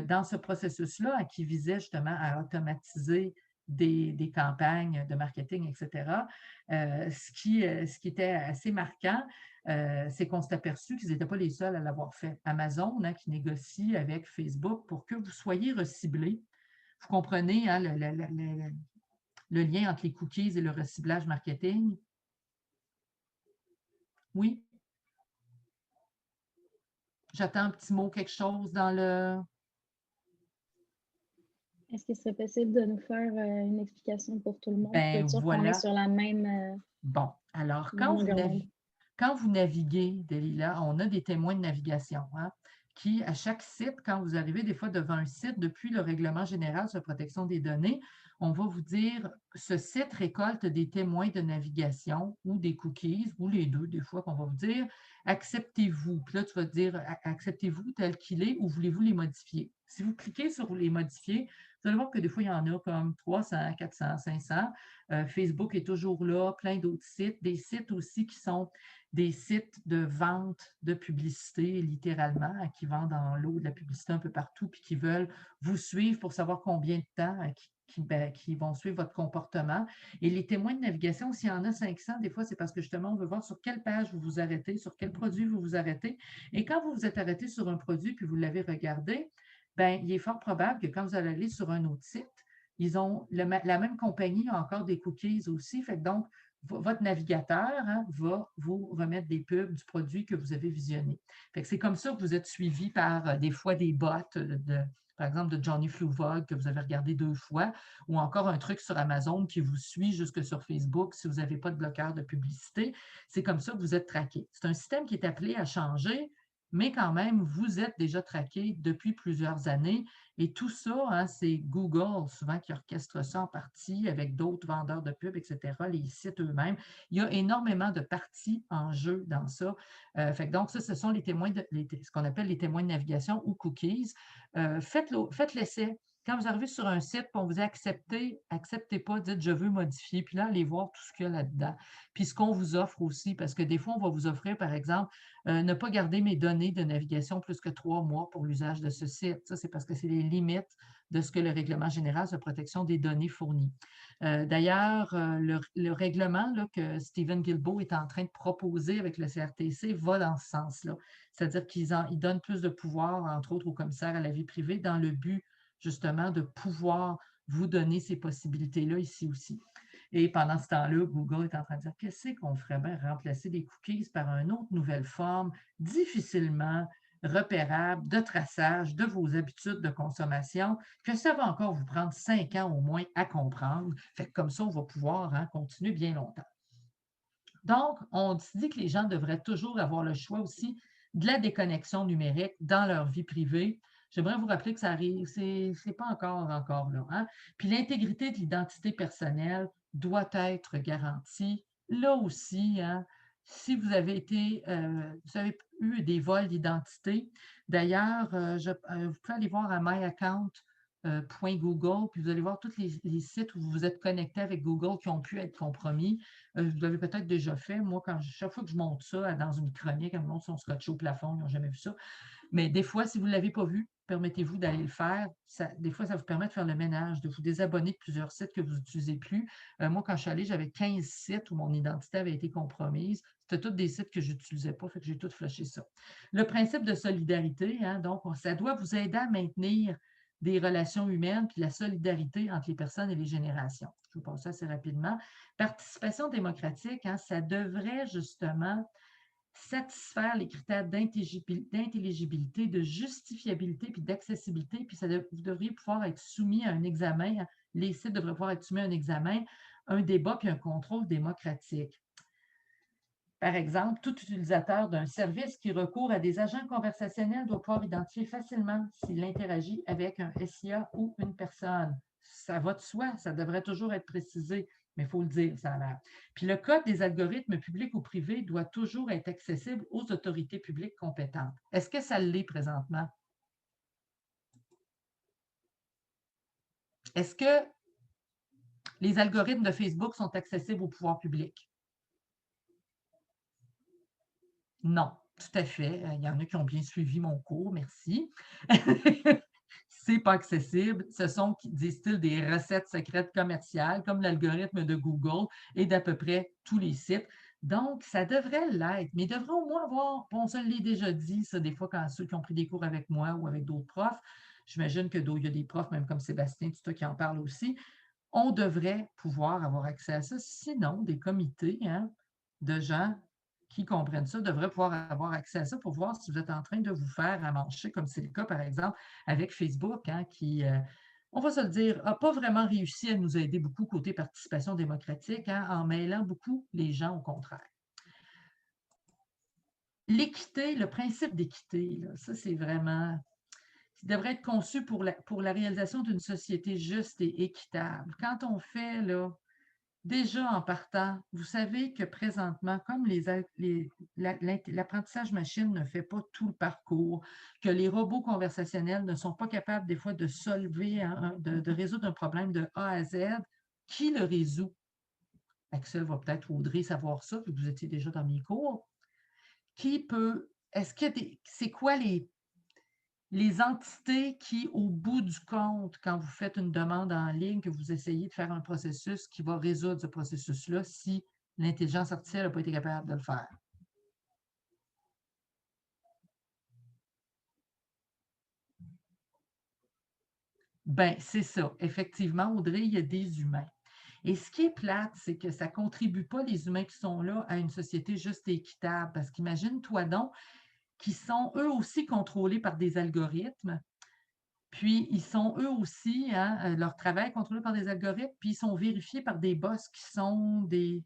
dans ce processus-là, qui visait justement à automatiser des campagnes de marketing, etc., ce qui était assez marquant, c'est qu'on s'est aperçu qu'ils n'étaient pas les seuls à l'avoir fait. Amazon, hein, qui négocie avec Facebook pour que vous soyez reciblés. Vous comprenez hein, le lien entre les cookies et le reciblage marketing? Oui? J'attends un petit mot, quelque chose dans le... Est-ce que ce serait possible de nous faire une explication pour tout le monde pour Ben être sûr qu'on est voilà. sur la même, Bon, alors même longueur d'onde? quand vous naviguez, Delila, on a des témoins de navigation hein, qui, à chaque site, quand vous arrivez des fois devant un site, depuis le règlement général sur la protection des données, on va vous dire ce site récolte des témoins de navigation ou des cookies, ou les deux, des fois qu'on va vous dire acceptez-vous. Puis là, tu vas dire acceptez-vous tel qu'il est ou voulez-vous les modifier. Si vous cliquez sur les modifier, vous allez voir que des fois, il y en a comme 300, 400, 500. Facebook est toujours là, plein d'autres sites, des sites aussi qui sont des sites de vente de publicité, littéralement, qui vendent en lot de la publicité un peu partout, puis qui veulent vous suivre pour savoir combien de temps qui vont suivre votre comportement. Et les témoins de navigation, s'il y en a 500, des fois, c'est parce que justement, on veut voir sur quelle page vous vous arrêtez, sur quel produit vous vous arrêtez. Et quand vous vous êtes arrêté sur un produit puis vous l'avez regardé, bien, il est fort probable que quand vous allez aller sur un autre site, ils ont la même compagnie a encore des cookies aussi. Fait que donc, votre navigateur hein, va vous remettre des pubs du produit que vous avez visionné. Fait que c'est comme ça que vous êtes suivi par des fois des bots par exemple, de Johnny Fluvog que vous avez regardé 2 fois, ou encore un truc sur Amazon qui vous suit jusque sur Facebook si vous n'avez pas de bloqueur de publicité. C'est comme ça que vous êtes traqué. C'est un système qui est appelé à changer, mais quand même, vous êtes déjà traqué depuis plusieurs années. Et tout ça, hein, c'est Google souvent qui orchestre ça en partie avec d'autres vendeurs de pubs, etc., les sites eux-mêmes. Il y a énormément de parties en jeu dans ça. Donc, ça, ce sont les témoins ce qu'on appelle les témoins de navigation ou cookies. Faites l'essai. Quand vous arrivez sur un site, on vous dit acceptez pas, dites je veux modifier, puis là, allez voir tout ce qu'il y a là-dedans. Puis ce qu'on vous offre aussi, parce que des fois, on va vous offrir, par exemple, ne pas garder mes données de navigation plus que 3 mois pour l'usage de ce site. Ça, c'est parce que c'est les limites de ce que le règlement général de protection des données fournit. D'ailleurs, le règlement là, que Stephen Guilbeault est en train de proposer avec le CRTC va dans ce sens-là. C'est-à-dire qu'ils donnent plus de pouvoir, entre autres, au commissaire à la vie privée dans le but justement de pouvoir vous donner ces possibilités-là ici aussi. Et pendant ce temps-là, Google est en train de dire qu'est-ce qu'on ferait bien remplacer les cookies par une autre nouvelle forme, difficilement repérable, de traçage de vos habitudes de consommation, que ça va encore vous prendre 5 ans au moins à comprendre. Fait que comme ça, on va pouvoir hein, continuer bien longtemps. Donc, on se dit que les gens devraient toujours avoir le choix aussi de la déconnexion numérique dans leur vie privée. J'aimerais vous rappeler que ça arrive, c'est pas encore là. Hein? Puis l'intégrité de l'identité personnelle doit être garantie. Là aussi, hein, si vous avez vous avez eu des vols d'identité, d'ailleurs, vous pouvez aller voir à My Account .google, puis vous allez voir tous les sites où vous vous êtes connecté avec Google qui ont pu être compromis. Vous l'avez peut-être déjà fait. Moi, chaque fois que je monte ça dans une chronique, elle me montre son scotch au plafond, ils n'ont jamais vu ça. Mais des fois, si vous ne l'avez pas vu, permettez-vous d'aller le faire. Des fois, ça vous permet de faire le ménage, de vous désabonner de plusieurs sites que vous n'utilisez plus. Moi, quand je suis allée, j'avais 15 sites où mon identité avait été compromise. C'était tous des sites que je n'utilisais pas, fait que j'ai tout flushé ça. Le principe de solidarité, hein, donc, ça doit vous aider à maintenir des relations humaines puis la solidarité entre les personnes et les générations. Je vous passe ça assez rapidement. Participation démocratique, hein, ça devrait justement satisfaire les critères d'intelligibilité, de justifiabilité puis d'accessibilité, puis vous devriez pouvoir être soumis à un examen. Les sites devraient pouvoir être soumis à un examen, un débat puis un contrôle démocratique. Par exemple, tout utilisateur d'un service qui recourt à des agents conversationnels doit pouvoir identifier facilement s'il interagit avec un SIA ou une personne. Ça va de soi, ça devrait toujours être précisé, mais il faut le dire, ça a l'air. Puis le code des algorithmes publics ou privés doit toujours être accessible aux autorités publiques compétentes. Est-ce que ça l'est présentement? Est-ce que les algorithmes de Facebook sont accessibles au pouvoir public? Non, tout à fait. Il y en a qui ont bien suivi mon cours, merci. C'est pas accessible. Ce sont, disent-ils, des recettes secrètes commerciales, comme l'algorithme de Google et d'à peu près tous les sites. Donc, ça devrait l'être, mais il devrait au moins avoir, on se l'est déjà dit, ça, des fois, quand ceux qui ont pris des cours avec moi ou avec d'autres profs, j'imagine qu'il y a des profs, même comme Sébastien, tout ça, qui en parlent aussi, on devrait pouvoir avoir accès à ça. Sinon, des comités de gens qui comprennent ça devraient pouvoir avoir accès à ça pour voir si vous êtes en train de vous faire amancher, comme c'est le cas, par exemple, avec Facebook, qui, on va se le dire, n'a pas vraiment réussi à nous aider beaucoup côté participation démocratique, en mêlant beaucoup les gens au contraire. L'équité, le principe d'équité, ça, c'est vraiment qui devrait être conçu pour la réalisation d'une société juste et équitable. Quand on fait, là, déjà en partant, vous savez que présentement, comme l'apprentissage machine ne fait pas tout le parcours, que les robots conversationnels ne sont pas capables des fois de de résoudre un problème de A à Z, qui le résout? Axel va peut-être, Audrey, savoir ça, vu que vous étiez déjà dans mes cours. Qui peut, est-ce qu'il y a c'est quoi les entités qui, au bout du compte, quand vous faites une demande en ligne, que vous essayez de faire un processus qui va résoudre ce processus-là si l'intelligence artificielle n'a pas été capable de le faire? Ben, c'est ça. Effectivement, Audrey, il y a des humains. Et ce qui est plate, c'est que ça ne contribue pas, les humains qui sont là, à une société juste et équitable. Parce qu'imagine-toi donc, qui sont eux aussi contrôlés par des algorithmes. Puis, ils sont eux aussi, leur travail est contrôlé par des algorithmes, puis ils sont vérifiés par des boss qui sont des,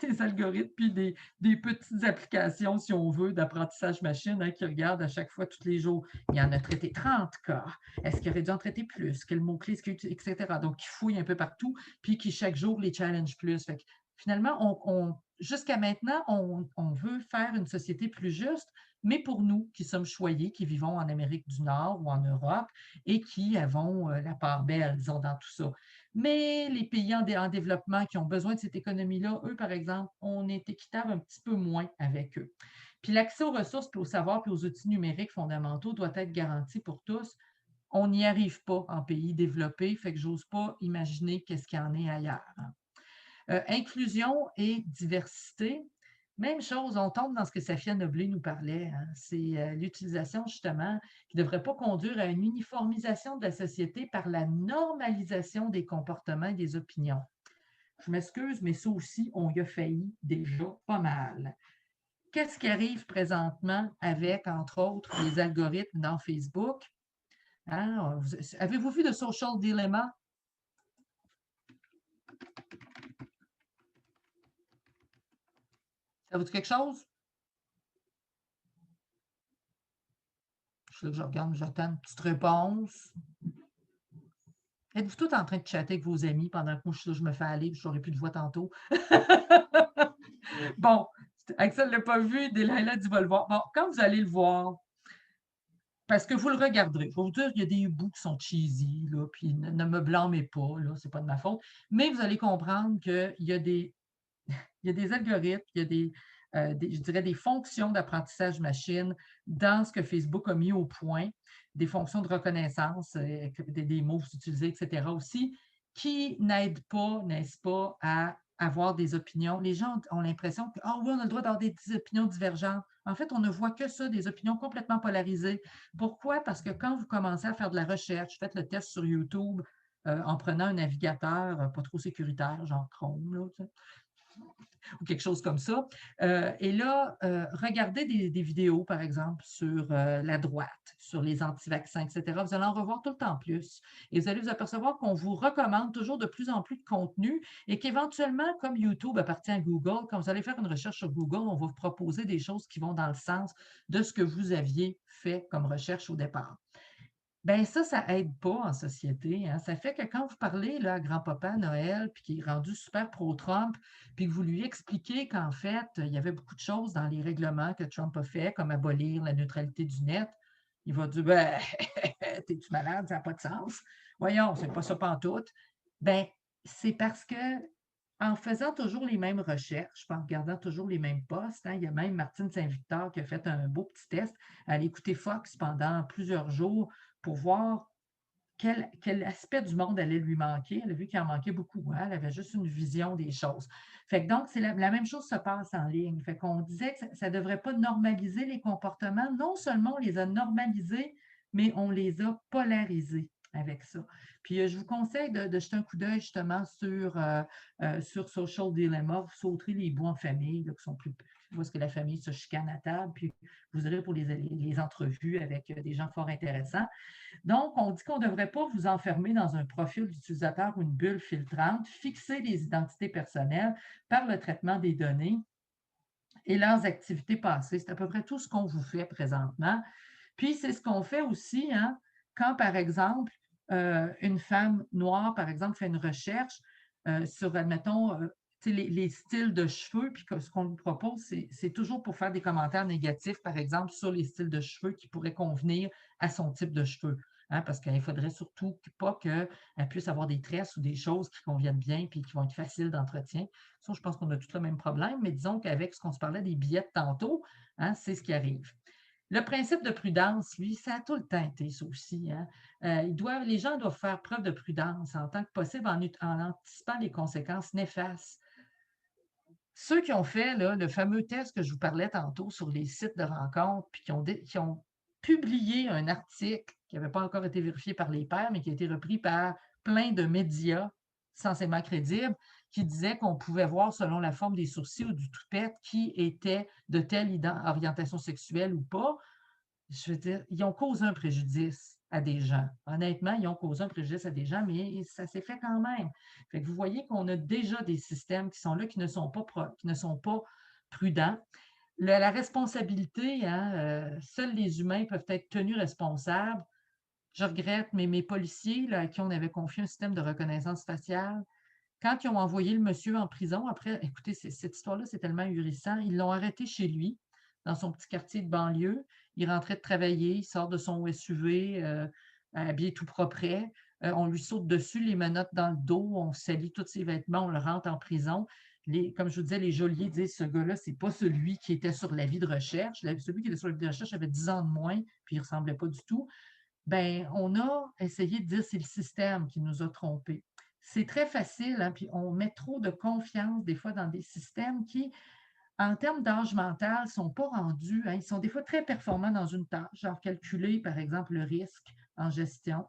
des algorithmes, puis des petites applications, si on veut, d'apprentissage machine, qui regardent à chaque fois, tous les jours. Il y en a traité 30 cas. Est-ce qu'il aurait dû en traiter plus? Quel mot-clé, etc. Donc, ils fouillent un peu partout, puis qui chaque jour les challenge plus. Fait que, finalement, jusqu'à maintenant, on veut faire une société plus juste, mais pour nous qui sommes choyés, qui vivons en Amérique du Nord ou en Europe et qui avons la part belle, disons, dans tout ça. Mais les pays en développement qui ont besoin de cette économie-là, eux, par exemple, on est équitable un petit peu moins avec eux. Puis l'accès aux ressources, puis au savoir, puis aux outils numériques fondamentaux doit être garanti pour tous. On n'y arrive pas en pays développés, fait que j'ose pas imaginer qu'est-ce qu'il y en est ailleurs. Inclusion et diversité. Même chose, on tombe dans ce que Safia Noblé nous parlait. C'est l'utilisation, justement, qui ne devrait pas conduire à une uniformisation de la société par la normalisation des comportements et des opinions. Je m'excuse, mais ça aussi, on y a failli déjà pas mal. Qu'est-ce qui arrive présentement avec, entre autres, les algorithmes dans Facebook? Avez-vous vu The Social Dilemma? Ça vous dit quelque chose? Je regarde, j'attends une petite réponse. Êtes-vous tous en train de chatter avec vos amis pendant que moi, je me fais aller, je n'aurai plus de voix tantôt? Bon, Axel ne l'a pas vu, Delilah dit va le voir. Bon, quand vous allez le voir, parce que vous le regarderez, je vais vous dire, il y a des bouts qui sont cheesy, là, puis ne me blâmez pas, là, c'est pas de ma faute, mais vous allez comprendre qu'il y a des algorithmes, il y a je dirais des fonctions d'apprentissage machine dans ce que Facebook a mis au point, des fonctions de reconnaissance, des mots utilisés, etc. aussi, qui n'aident pas, n'est-ce pas, à avoir des opinions. Les gens ont l'impression que, oui, on a le droit d'avoir des opinions divergentes. En fait, on ne voit que ça, des opinions complètement polarisées. Pourquoi? Parce que quand vous commencez à faire de la recherche, faites le test sur YouTube en prenant un navigateur pas trop sécuritaire, genre Chrome, là, ou quelque chose comme ça. Et là, regardez des vidéos, par exemple, sur la droite, sur les anti-vaccins, etc. Vous allez en revoir tout le temps plus. Et vous allez vous apercevoir qu'on vous recommande toujours de plus en plus de contenu et qu'éventuellement, comme YouTube appartient à Google, quand vous allez faire une recherche sur Google, on va vous proposer des choses qui vont dans le sens de ce que vous aviez fait comme recherche au départ. Ben ça aide pas en société, hein. Ça fait que quand vous parlez là, à grand-papa à Noël, puis qu'il est rendu super pro-Trump, puis que vous lui expliquez qu'en fait, il y avait beaucoup de choses dans les règlements que Trump a fait, comme abolir la neutralité du net, il va dire: «Ben, t'es-tu malade? Ça n'a pas de sens. Voyons, c'est pas ça pantoute». Ben, c'est parce que en faisant toujours les mêmes recherches, puis en regardant toujours les mêmes posts, hein, il y a même Martine Saint-Victor qui a fait un beau petit test. Elle a écouté Fox pendant plusieurs jours pour voir quel aspect du monde allait lui manquer. Elle a vu qu'il en manquait beaucoup, hein, elle avait juste une vision des choses. Fait que donc, c'est la même chose se passe en ligne. Fait qu'on disait que ça ne devrait pas normaliser les comportements. Non seulement on les a normalisés, mais on les a polarisés avec ça. Puis, je vous conseille de jeter un coup d'œil justement sur Social Dilemma. Vous sauterez les bouts en famille, là, qui sont plus où est-ce que la famille se chicane à table, puis vous irez pour les entrevues avec des gens fort intéressants. Donc, on dit qu'on ne devrait pas vous enfermer dans un profil d'utilisateur ou une bulle filtrante, fixer les identités personnelles par le traitement des données et leurs activités passées. C'est à peu près tout ce qu'on vous fait présentement. Puis, c'est ce qu'on fait aussi, hein, quand, par exemple, une femme noire, par exemple, fait une recherche sur, admettons, les styles de cheveux, puis ce qu'on lui propose, c'est toujours pour faire des commentaires négatifs, par exemple, sur les styles de cheveux qui pourraient convenir à son type de cheveux. Hein, parce qu'il ne faudrait surtout pas qu'elle puisse avoir des tresses ou des choses qui conviennent bien puis qui vont être faciles d'entretien. Ça, je pense qu'on a tous le même problème, mais disons qu'avec ce qu'on se parlait des billets de tantôt, hein, c'est ce qui arrive. Le principe de prudence, lui, ça a tout le temps été ça aussi, hein. Les gens doivent faire preuve de prudence en tant que possible en anticipant les conséquences néfastes. Ceux qui ont fait là, le fameux test que je vous parlais tantôt sur les sites de rencontres, puis qui ont publié un article qui n'avait pas encore été vérifié par les pairs, mais qui a été repris par plein de médias censément crédibles, qui disaient qu'on pouvait voir selon la forme des sourcils ou du toupette qui était de telle orientation sexuelle ou pas. Je veux dire, ils ont causé un préjudice à des gens. Honnêtement, ils ont causé un préjudice à des gens, mais ça s'est fait quand même. Fait que vous voyez qu'on a déjà des systèmes qui sont là, qui ne sont pas prudents. La responsabilité, hein, seuls les humains peuvent être tenus responsables. Je regrette, mais mes policiers, là, à qui on avait confié un système de reconnaissance faciale, quand ils ont envoyé le monsieur en prison, après, écoutez, cette histoire-là, c'est tellement ahurissant. Ils l'ont arrêté chez lui, dans son petit quartier de banlieue. Il rentrait de travailler, il sort de son SUV, habillé tout propret. On lui saute dessus, les menottes dans le dos, on salit tous ses vêtements, on le rentre en prison. Comme je vous disais, les geôliers disent ce gars-là, c'est pas celui qui était sur l'avis de recherche. Celui qui était sur l'avis de recherche avait 10 ans de moins, puis il ressemblait pas du tout. Ben, on a essayé de dire c'est le système qui nous a trompés. C'est très facile, hein, puis on met trop de confiance des fois dans des systèmes qui, en termes d'âge mental, ne sont pas rendus, hein, ils sont des fois très performants dans une tâche, genre calculer, par exemple, le risque en gestion,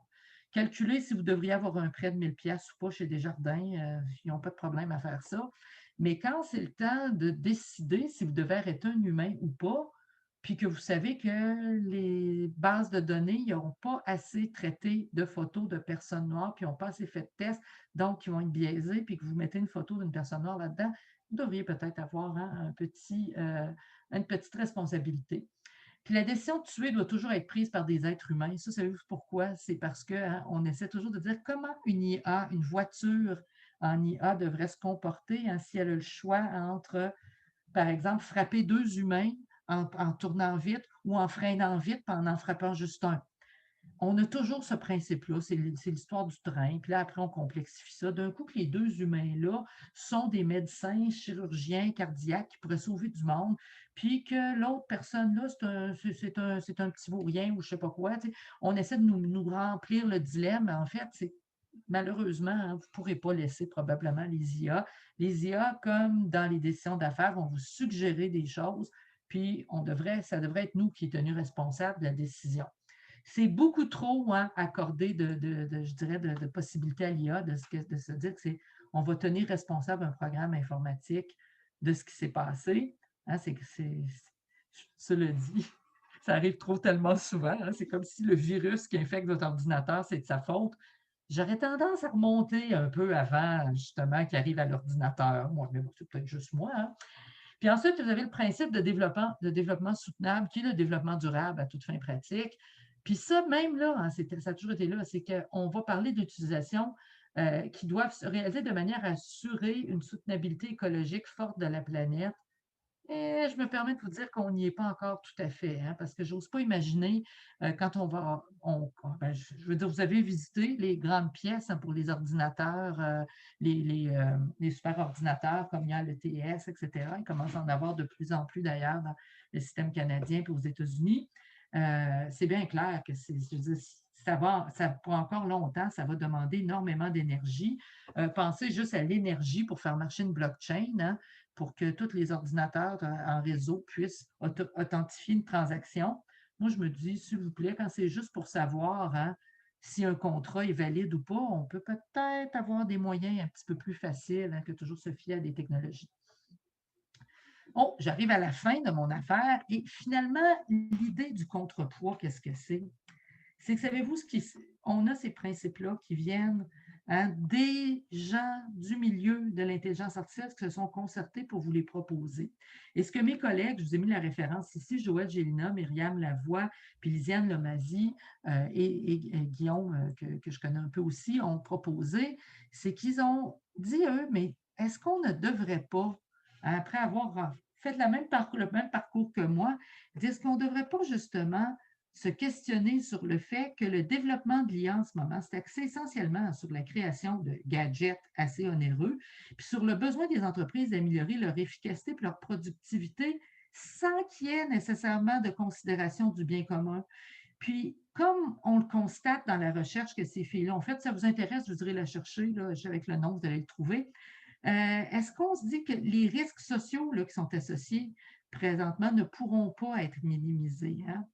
calculer si vous devriez avoir un prêt de 1000 pièces ou pas chez Desjardins, ils n'ont pas de problème à faire ça. Mais quand c'est le temps de décider si vous devez arrêter un humain ou pas, puis que vous savez que les bases de données n'auront pas assez traité de photos de personnes noires, puis n'ont pas assez fait de tests, donc ils vont être biaisés, puis que vous mettez une photo d'une personne noire là-dedans, vous devriez peut-être avoir hein, une petite responsabilité. Puis la décision de tuer doit toujours être prise par des êtres humains. Ça, savez-vous pourquoi? C'est parce qu'on hein, essaie toujours de dire comment une IA, une voiture en IA devrait se comporter hein, si elle a le choix entre, par exemple, frapper deux humains en tournant vite ou en freinant vite puis en frappant juste un. On a toujours ce principe-là, c'est l'histoire du train. Puis là, après, on complexifie ça. D'un coup, que les deux humains-là sont des médecins, chirurgiens, cardiaques qui pourraient sauver du monde, puis que l'autre personne-là, c'est un petit vaurien ou je ne sais pas quoi. Tu sais. On essaie de nous remplir le dilemme. En fait, c'est malheureusement, hein, vous ne pourrez pas laisser probablement les IA. Les IA, comme dans les décisions d'affaires, vont vous suggérer des choses, puis ça devrait être nous qui sommes tenus responsables de la décision. C'est beaucoup trop hein, accordé je dirais, de possibilités à l'IA, de se dire que on va tenir responsable un programme informatique de ce qui s'est passé. Hein, cela dit, ça arrive trop tellement souvent. Hein, c'est comme si le virus qui infecte votre ordinateur, c'est de sa faute. J'aurais tendance à remonter un peu avant, justement, qu'il arrive à l'ordinateur. Moi, mais bon, c'est peut-être juste moi. Hein. Puis ensuite, vous avez le principe de développement soutenable, qui est le développement durable à toute fin pratique. Puis ça, même là, hein, ça a toujours été là, c'est qu'on va parler d'utilisation qui doivent se réaliser de manière à assurer une soutenabilité écologique forte de la planète. Et je me permets de vous dire qu'on n'y est pas encore tout à fait, hein, parce que j'ose pas imaginer quand on va, ben, je veux dire, vous avez visité les grandes pièces hein, pour les ordinateurs, les super ordinateurs comme il y a le TS, etc. Il commence à en avoir de plus en plus d'ailleurs dans le système canadien et aux États-Unis. C'est bien clair que je veux dire, ça pour encore longtemps, ça va demander énormément d'énergie. Pensez juste à l'énergie pour faire marcher une blockchain. Hein, pour que tous les ordinateurs en réseau puissent authentifier une transaction. Moi, je me dis, s'il vous plaît, quand c'est juste pour savoir hein, si un contrat est valide ou pas, on peut peut-être avoir des moyens un petit peu plus faciles hein, que toujours se fier à des technologies. Oh, j'arrive à la fin de mon affaire et finalement, l'idée du contrepoids, qu'est-ce que c'est? C'est que savez-vous on a ces principes-là qui viennent hein, des gens du milieu de l'intelligence artificielle qui se sont concertés pour vous les proposer. Et ce que mes collègues, je vous ai mis la référence ici, Joël Gélina, Myriam Lavoie, puis Lisiane Lomazy et Guillaume, que je connais un peu aussi, ont proposé, c'est qu'ils ont dit, eux, mais est-ce qu'on ne devrait pas, après avoir fait le même parcours que moi, est-ce qu'on ne devrait pas justement se questionner sur le fait que le développement de l'IA en ce moment, c'est axé essentiellement sur la création de gadgets assez onéreux, puis sur le besoin des entreprises d'améliorer leur efficacité et leur productivité sans qu'il y ait nécessairement de considération du bien commun. Puis, comme on le constate dans la recherche que ces filles-là ont faite, ça vous intéresse, vous irez la chercher, là, avec le nom, vous allez le trouver. Est-ce qu'on se dit que les risques sociaux là, qui sont associés présentement ne pourront pas être minimisés? Hein?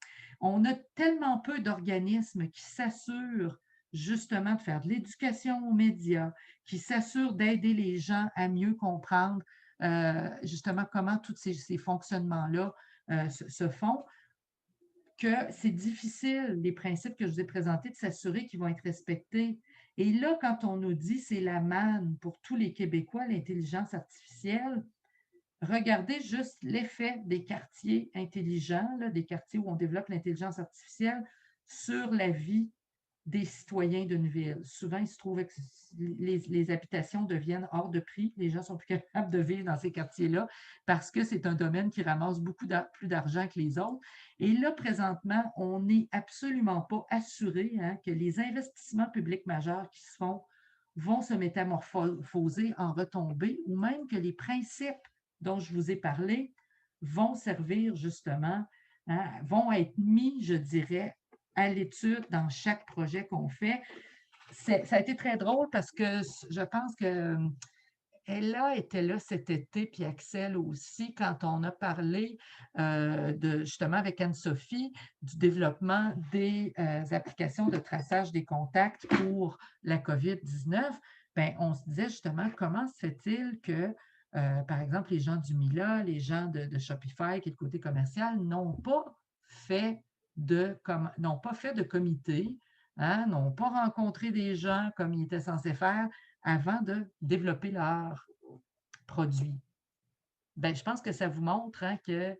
On a tellement peu d'organismes qui s'assurent justement de faire de l'éducation aux médias, qui s'assurent d'aider les gens à mieux comprendre justement comment tous ces fonctionnements-là se font, que c'est difficile, les principes que je vous ai présentés, de s'assurer qu'ils vont être respectés. Et là, quand on nous dit c'est la manne pour tous les Québécois, l'intelligence artificielle, regardez juste l'effet des quartiers intelligents, là, des quartiers où on développe l'intelligence artificielle sur la vie des citoyens d'une ville. Souvent, il se trouve que les habitations deviennent hors de prix. Les gens sont plus capables de vivre dans ces quartiers-là parce que c'est un domaine qui ramasse beaucoup plus d'argent que les autres. Et là, présentement, on n'est absolument pas assuré hein, que les investissements publics majeurs qui se font vont se métamorphoser en retombées ou même que les principes dont je vous ai parlé vont servir justement, hein, vont être mis, je dirais, à l'étude dans chaque projet qu'on fait. Ça a été très drôle parce que je pense que Ella était là cet été, puis Axel aussi, quand on a parlé justement avec Anne-Sophie du développement des applications de traçage des contacts pour la COVID-19. Bien, on se disait justement comment se fait-il que, par exemple, les gens du Mila, les gens de Shopify, qui est le côté commercial, n'ont pas fait de comité, hein, n'ont pas rencontré des gens comme ils étaient censés faire avant de développer leur produit. Ben, je pense que ça vous montre hein, que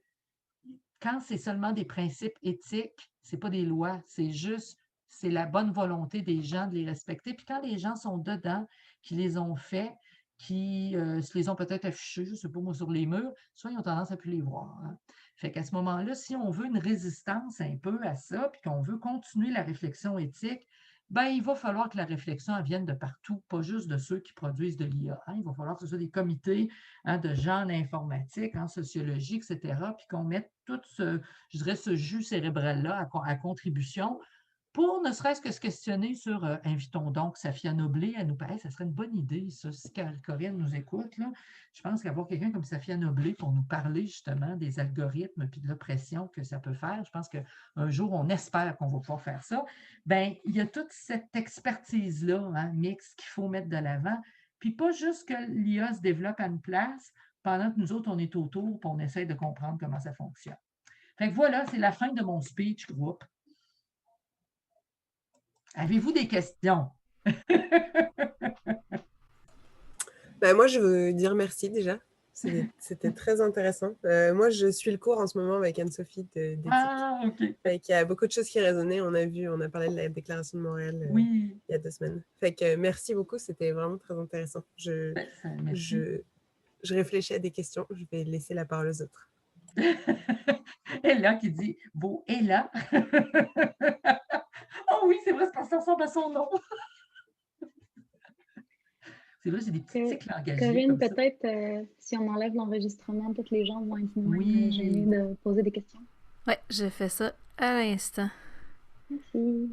quand c'est seulement des principes éthiques, ce n'est pas des lois, c'est la bonne volonté des gens de les respecter. Puis quand les gens sont dedans, qui les ont faits, qui se les ont peut-être affichés, je ne sais pas moi, sur les murs, soit ils ont tendance à plus les voir. Hein. Fait qu'à ce moment-là, si on veut une résistance un peu à ça, puis qu'on veut continuer la réflexion éthique, ben, il va falloir que la réflexion vienne de partout, pas juste de ceux qui produisent de l'IA. Hein. Il va falloir que ce soit des comités hein, de gens en informatique, en sociologie, etc., puis qu'on mette tout je dirais, ce jus cérébral-là à contribution pour ne serait-ce que se questionner sur invitons donc Safia Noblé à nous parler. Ça serait une bonne idée, ça, si Corinne nous écoute. Là, je pense qu'avoir quelqu'un comme Safia Noblé pour nous parler justement des algorithmes et de l'oppression que ça peut faire, je pense qu'un jour, on espère qu'on va pouvoir faire ça. Bien, il y a toute cette expertise-là, hein, mixte, qu'il faut mettre de l'avant. Puis pas juste que l'IA se développe à une place pendant que nous autres, on est autour, puis on essaie de comprendre comment ça fonctionne. Fait que voilà, c'est la fin de mon speech groupe. Avez-vous des questions? Ben, moi, je veux dire merci déjà. C'était très intéressant. Moi, je suis le cours en ce moment avec Anne-Sophie d'éthique. Ah, OK. Fait qu'il y a beaucoup de choses qui résonnaient. On a parlé de la Déclaration de Montréal Oui. il y a 2 semaines. Fait que merci beaucoup, c'était vraiment très intéressant. Merci. Je réfléchis à des questions. Je vais laisser la parole aux autres. Ella qui dit beau Ella. Oh oui, c'est vrai, c'est parce que ça ressemble à son nom. C'est vrai, j'ai des petits tics langagiers. Corinne, comme ça. peut-être si on enlève l'enregistrement, peut-être les gens vont être moins gênés de poser des questions. Ouais, j'ai fait ça à l'instant. Merci.